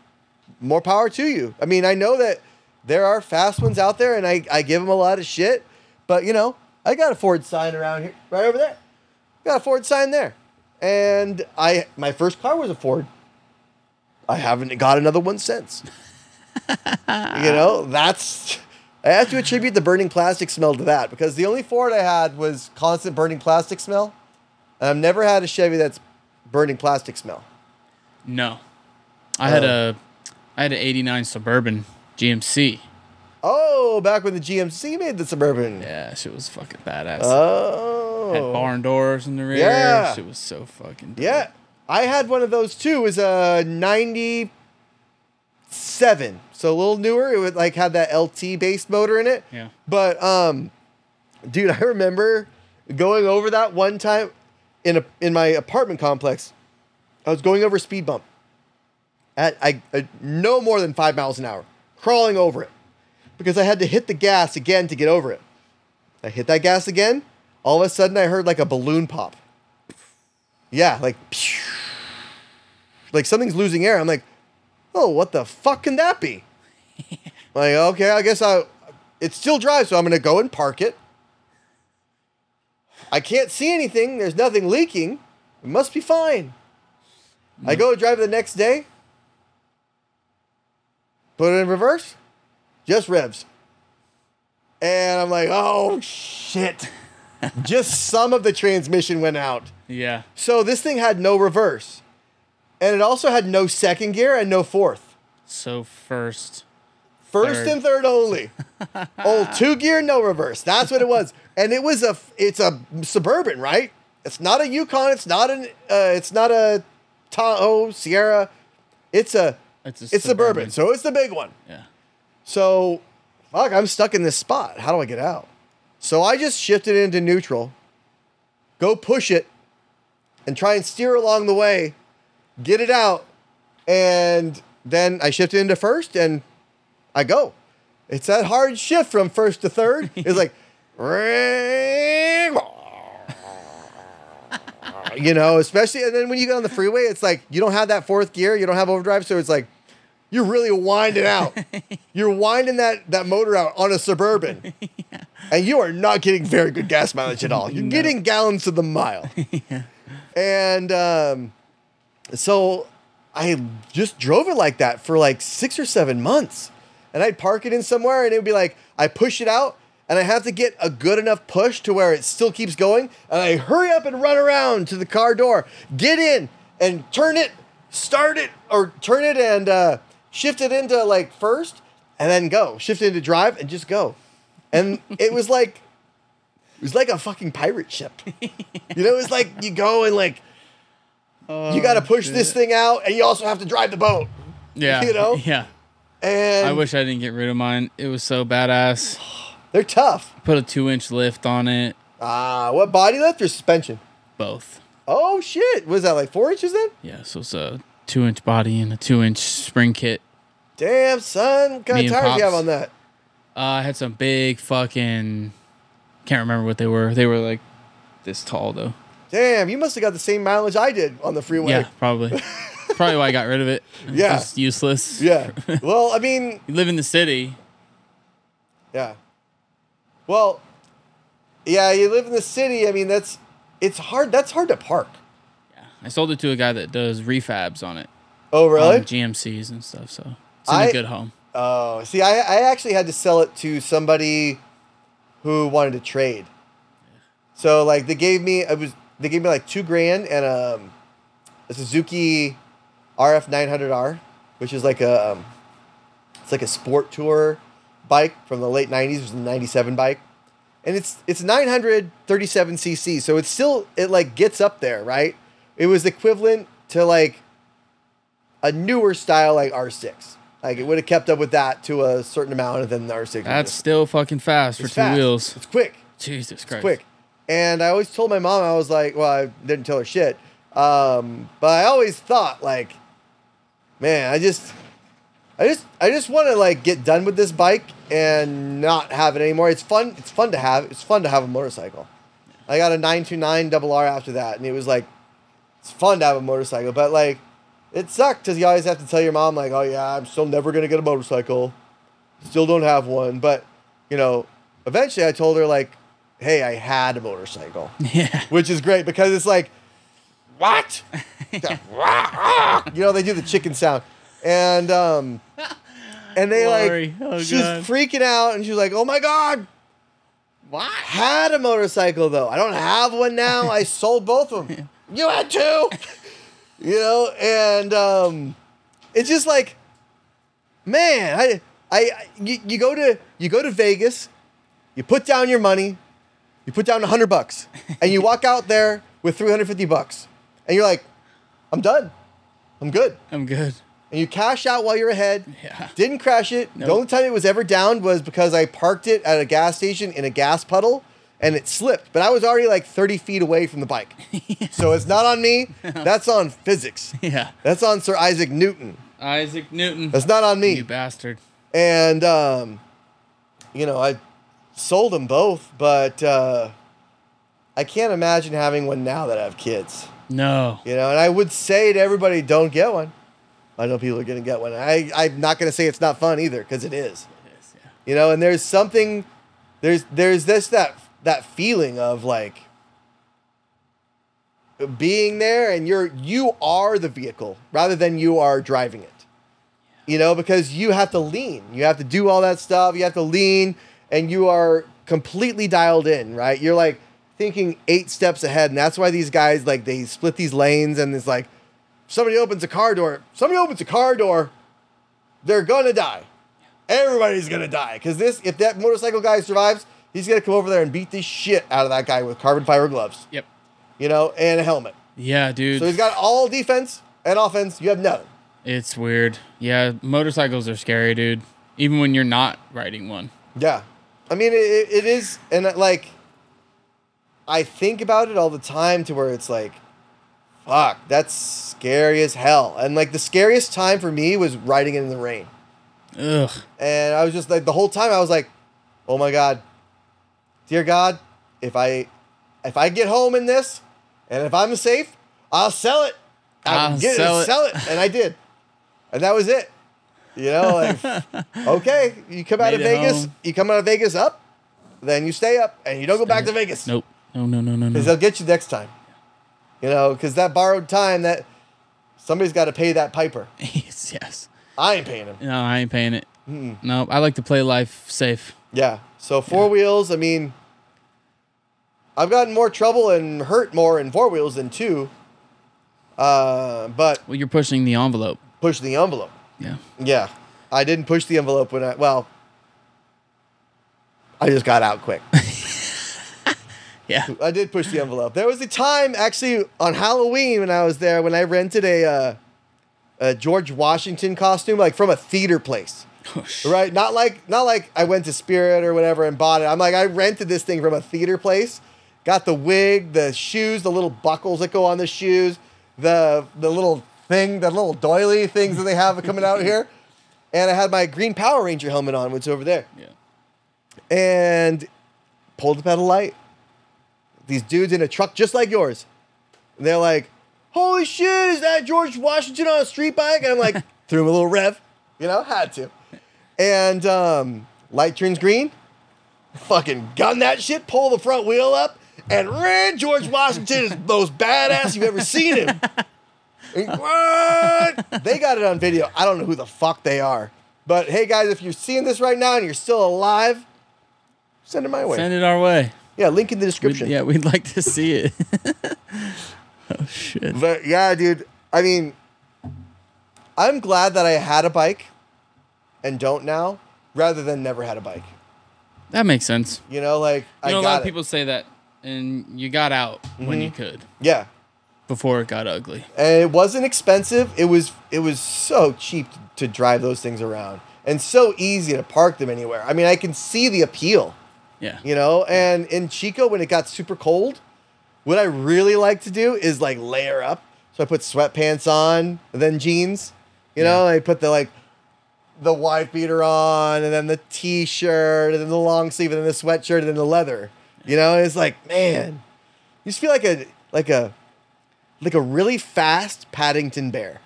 more power to you. I mean, I know that there are fast ones out there, and I give them a lot of shit, but, you know, I got a Ford sign around here, right over there. Got a Ford sign there. And my first car was a Ford. I haven't got another one since. I have to attribute the burning plastic smell to that, because the only Ford I had was constant burning plastic smell. And I've never had a Chevy that's burning plastic smell. No. I had an 89 Suburban GMC. Oh, back when the GMC made the Suburban. Yeah, shit was fucking badass. Oh. Had barn doors in the rear. Yeah. Shit was so fucking dope. Yeah. I had one of those too. It was a 97. So a little newer. It would like had that LT based motor in it. Yeah. But dude, I remember going over that one time in my apartment complex. I was going over a speed bump at no more than 5 miles an hour, crawling over it, because I had to hit the gas again to get over it. I hit that gas again. All of a sudden, I heard like a balloon pop. Yeah, like something's losing air. I'm like, oh, what the fuck can that be? Like, okay, I guess it still drives, so I'm going to go and park it. I can't see anything. There's nothing leaking. It must be fine. I go drive it the next day. Put it in reverse. Just revs. And I'm like, oh, shit. Just some of the transmission went out. Yeah. So this thing had no reverse. And it also had no second gear and no fourth. So first First and third only. Old 2 gear, no reverse. That's what it was. And it's a Suburban, right? It's not a Yukon. It's not a Tahoe, Sierra. It's Suburban. So it's the big one. Yeah. So, fuck, I'm stuck in this spot. How do I get out? So I just shifted into neutral, go push it, and try and steer along the way, get it out, and then I shifted into first, and I go. It's that hard shift from first to third. It's like, especially, and then when you get on the freeway, it's like you don't have that fourth gear, you don't have overdrive, so it's like you're really winding out. You're winding that motor out on a Suburban. Yeah. And you are not getting very good gas mileage at all. You're getting gallons to the mile. Yeah. And so I just drove it like that for like 6 or 7 months. And I'd park it in somewhere, and it would be like, I push it out, and I have to get a good enough push to where it still keeps going. And I hurry up and run around to the car door, get in, and turn it, start it, or turn it and shift it into like first, and then go. Shift it into drive and just go. And it was like a fucking pirate ship. It was like you go and like, you got to push this thing out, and you also have to drive the boat. Yeah. Yeah. And I wish I didn't get rid of mine. It was so badass. They're tough. Put a 2-inch lift on it. What body lift or suspension? Both. Oh shit! Was that like 4 inches then? Yeah, so it's a 2-inch body and a 2-inch spring kit. Damn, son. What kind of tires do you have on that? I had some big fucking... Can't remember what they were. They were like this tall though. Damn, you must have got the same mileage I did on the freeway. Yeah, probably. Probably why I got rid of it. Yeah. It's useless. Yeah. Well, I mean... You live in the city. Yeah. Well, yeah, you live in the city. I mean, it's hard. That's hard to park. Yeah. I sold it to a guy that does refabs on it. Oh, really? GMCs and stuff, so it's in a good home. Oh, see, I actually had to sell it to somebody who wanted to trade. So, like, they gave me like $2,000 and a Suzuki RF 900R, which is like it's like a sport tour bike from the late 90s. It was a 97 bike. And it's 937 cc, so it like gets up there, right? It was equivalent to like a newer style like R6. Like it would have kept up with that to a certain amount, and then the R6. That's still fucking fast for two wheels. It's quick. Jesus Christ. It's quick. And I always told my mom, I was like, well, I didn't tell her shit. But I always thought like, man, I just want to like get done with this bike and not have it anymore. It's fun. It's fun to have a motorcycle. I got a 929 RR after that, and it was like, it's fun to have a motorcycle, but like, it sucked because you always have to tell your mom like, oh yeah, I'm still never gonna get a motorcycle. Still don't have one, but eventually I told her like, hey, I had a motorcycle. Yeah. Which is great because it's like, what? You know, they do the chicken sound. And they Glory. like, Oh, she was God. freaking out, and she was like, oh my God. What? Had a motorcycle though. I don't have one now. I sold both of them. You had two. You know, and it's just like, man, you go to Vegas, you put down your money, you put down $100, and you walk out there with $350, and you're like, I'm done. I'm good. I'm good. And you cash out while you're ahead. Yeah. Didn't crash it. Nope. The only time it was ever down was because I parked it at a gas station in a gas puddle and it slipped. But I was already like 30 feet away from the bike. So it's not on me. That's on physics. Yeah. That's on Sir Isaac Newton. Isaac Newton. That's not on me. You bastard. And, you know, I sold them both, but I can't imagine having one now that I have kids. No. You know, and I would say to everybody, don't get one. I know people are going to get one. I'm not going to say it's not fun either, because it is. It is, yeah. You know, and there's something, there's that feeling of like being there and you are the vehicle rather than you are driving it. You know, because you have to lean. You have to do all that stuff. You have to lean and you are completely dialed in, right? You're like thinking 8 steps ahead. And that's why these guys, like, they split these lanes and it's like, somebody opens a car door, they're going to die. Everybody's going to die. Because if that motorcycle guy survives, he's going to come over there and beat the shit out of that guy with carbon fiber gloves. Yep. You know, and a helmet. Yeah, dude. So he's got all defense and offense. You have nothing. It's weird. Yeah, motorcycles are scary, dude. Even when you're not riding one. Yeah. I mean, it is. And like, I think about it all the time to where it's like, fuck, that's scary as hell. And like the scariest time for me was riding in the rain. Ugh. And I was just like, the whole time I was like, oh my God, dear God, if I get home in this and if I'm safe, I'll sell it. I'll Sell it. And I did. And that was it. You know, like, okay, you come out of Made it Vegas, home. you come out of Vegas up, then you stay up and you don't go back to Vegas. Nope. No. Because they'll get you next time. You know, because that borrowed time, that somebody's got to pay that piper. Yes. I ain't paying him. No, I ain't paying it. No, I like to play life safe. Yeah. So four wheels, I mean, I've gotten more trouble and hurt more in 4 wheels than 2. But Well, you're pushing the envelope. pushing the envelope. Yeah. Yeah. I didn't push the envelope when I just got out quick. Yeah. I did push the envelope. There was a time actually on Halloween when I was there when I rented a George Washington costume, like from a theater place. Oh, shit. Right? Not like I went to Spirit or whatever and bought it. I'm like, I rented this thing from a theater place. Got the wig, the shoes, the little buckles that go on the shoes, the little thing, the little doily things that they have coming out here. And I had my green Power Ranger helmet on, which is over there. Yeah. And pulled the pedal light. These dudes in a truck just like yours. And they're like, holy shit, is that George Washington on a street bike? And I'm like, threw him a little rev. You know, had to. And light turns green. Fucking gun that shit, pull the front wheel up, and ran. George Washington is the most badass you've ever seen him. And, what? They got it on video. I don't know who the fuck they are. But hey, guys, if you're seeing this right now and you're still alive, send it my way. Send it our way. Yeah, link in the description. We'd like to see it. Oh, shit. But yeah, dude, I mean, I'm glad that I had a bike and don't now, rather than never had a bike. That makes sense. You know, like, You know, I a got lot of it. people say that, and you got out when you could, Yeah. before it got ugly. And it wasn't expensive. It was so cheap to drive those things around and so easy to park them anywhere. I mean, I can see the appeal, Yeah. you know, and in Chico, when it got super cold, what I really like to do is like layer up. So I put sweatpants on and then jeans, you know, I put the white beater on and then the t-shirt and then the long sleeve and then the sweatshirt and then the leather, you know, and it's like, man, you just feel like a really fast Paddington Bear.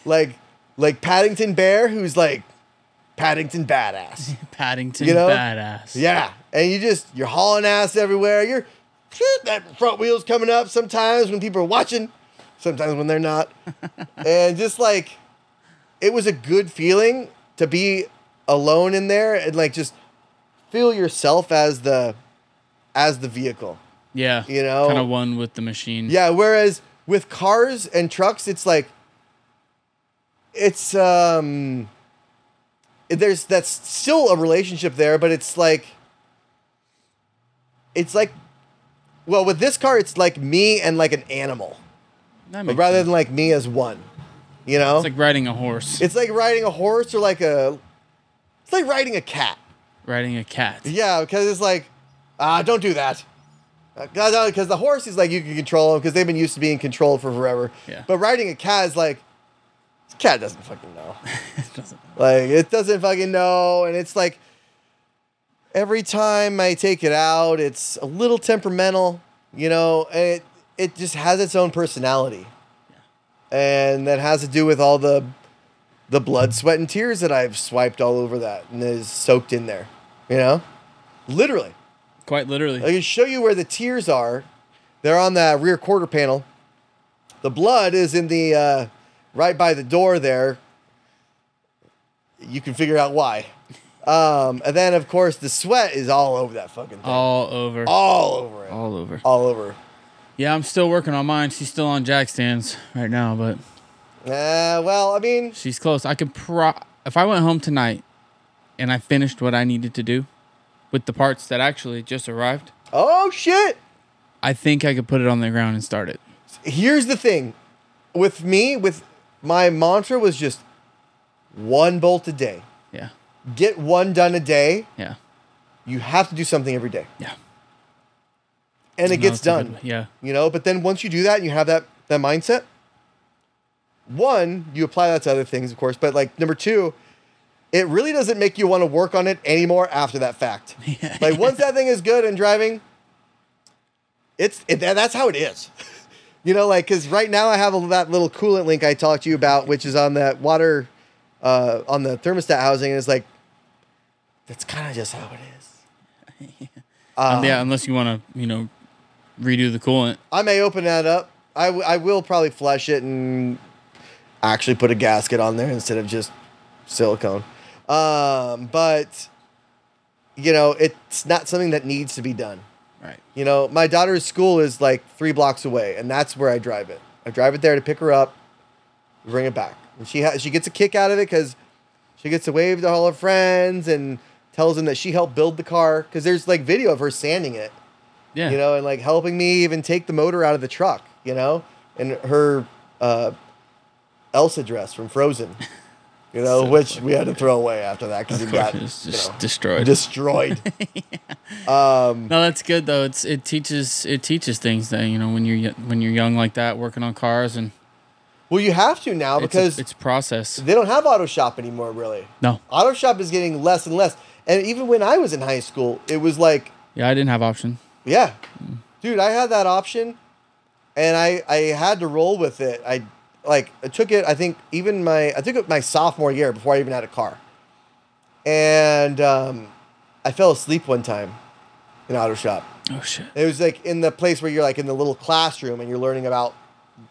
Like Paddington Bear who's like Paddington badass. Paddington, You know? badass. Yeah. And you're hauling ass everywhere. That front wheel's coming up sometimes when people are watching. sometimes when they're not. And just like, it was a good feeling to be alone in there and like just feel yourself as the vehicle. Yeah. You know? Kind of one with the machine. Yeah, whereas with cars and trucks, it's like, that's still a relationship there, but it's like, well, with this car, it's like me and like an animal, but rather than like me as one, you know? It's like riding a horse. It's like riding a horse or it's like riding a cat. Riding a cat. Yeah, because it's like, don't do that. Because the horse is like, you can control them because they've been used to being controlled for forever. Yeah. But riding a cat is like, this cat doesn't fucking know. It doesn't. Like, it doesn't fucking know. And it's like, every time I take it out, it's a little temperamental, you know, and it just has its own personality. Yeah. And that has to do with all the blood, sweat, and tears that I've swiped all over that and is soaked in there, you know? Literally. Quite literally. I can show you where the tears are. They're on the rear quarter panel. The blood is in the right by the door there. You can figure out why. And then, of course, the sweat is all over that fucking thing. All over. All over it. All over. All over. Yeah, I'm still working on mine. She's still on jack stands right now, but well, I mean, she's close. I could if I went home tonight and I finished what I needed to do with the parts that actually just arrived. Oh, shit. I think I could put it on the ground and start it. Here's the thing. With my mantra was just one bolt a day. Yeah. Get one done a day. Yeah. You have to do something every day. Yeah. And it gets done. Yeah. You know, but then once you do that and you have that mindset, one, you apply that to other things, of course, but like number two, it really doesn't make you want to work on it anymore after that fact. Yeah, like once that thing is good and driving, that's how it is. You know, like, because right now I have that little coolant link I talked to you about, which is on that water, on the thermostat housing, and it's like, that's kind of just how it is. Yeah, unless you want to, redo the coolant. I may open that up. I will probably flush it and actually put a gasket on there instead of just silicone. But, it's not something that needs to be done. Right. My daughter's school is like 3 blocks away, and that's where I drive it. I drive it there to pick her up, bring it back. And she gets a kick out of it because she gets to wave to all her friends and tells them that she helped build the car. Because there's like video of her sanding it. Yeah. And like helping me even take the motor out of the truck, and her Elsa dress from Frozen, So which we had to throw away after that because it got just destroyed. Destroyed. No, that's good though. It teaches things that when you're young like that, working on cars and. Well, you have to now because it's a process. They don't have auto shop anymore, really. No. Auto shop is getting less and less, and even when I was in high school, it was like. Yeah, I didn't have option. Yeah, dude, I had that option, and I had to roll with it. I took it. I think I took it my sophomore year before I even had a car, and I fell asleep one time in auto shop. Oh shit! It was like in the place where you're like in the little classroom and you're learning about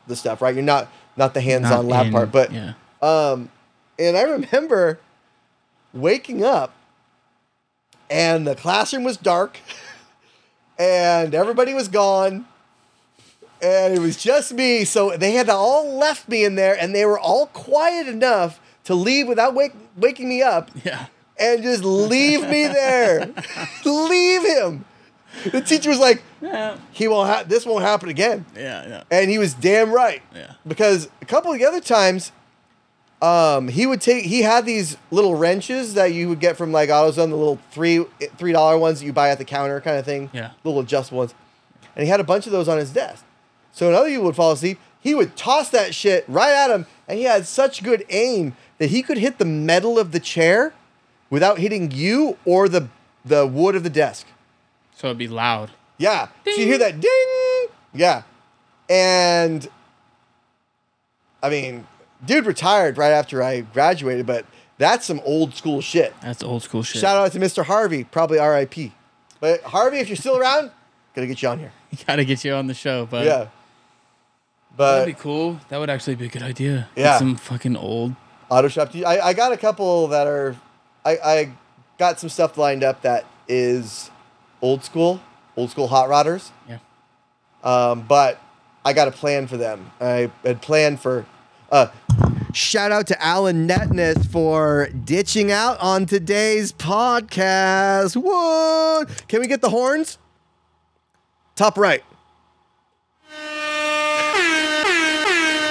the stuff, right? You're not the hands-on lab part, but yeah. And I remember waking up, and the classroom was dark. And everybody was gone. And it was just me. So they had all left me in there. And they were all quiet enough to leave without waking me up. Yeah. And just leave me there. Leave him. The teacher was like, Yeah. this won't happen again. Yeah. And he was damn right. Yeah. Because a couple of the other times, he had these little wrenches that you would get from like AutoZone, the little $3 ones that you buy at the counter kind of thing. Yeah. Little adjustable ones. And he had a bunch of those on his desk. So when other people would fall asleep, he would toss that shit right at him, and he had such good aim that he could hit the metal of the chair without hitting you or the wood of the desk. So it'd be loud. Yeah. Ding. So you hear that ding. Yeah. And I mean, dude retired right after I graduated, but that's some old school shit. That's old school shit. Shout out to Mr. Harvey, probably R.I.P. But Harvey, if you're still around, gotta get you on here. Gotta get you on the show, but Yeah. But That'd be cool. That would actually be a good idea. Yeah. Get some fucking old. auto shop. I got a couple that are. I got some stuff lined up that is old school hot rodders. Yeah. But I got a plan for them. I had planned for. Shout out to Alan Netness for ditching out on today's podcast. What? Can we get the horns? Top right.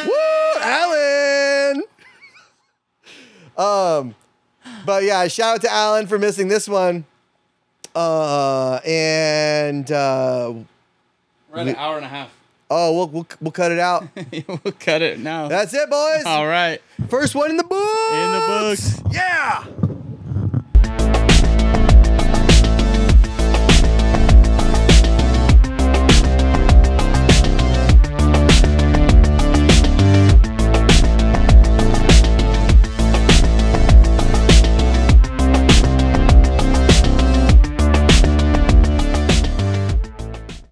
Woo, Alan. But yeah, shout out to Alan for missing this one. And We're at an hour and a half. oh, we'll cut it out. We'll cut it now. That's it, boys. All right. First one in the books. In the books. Yeah.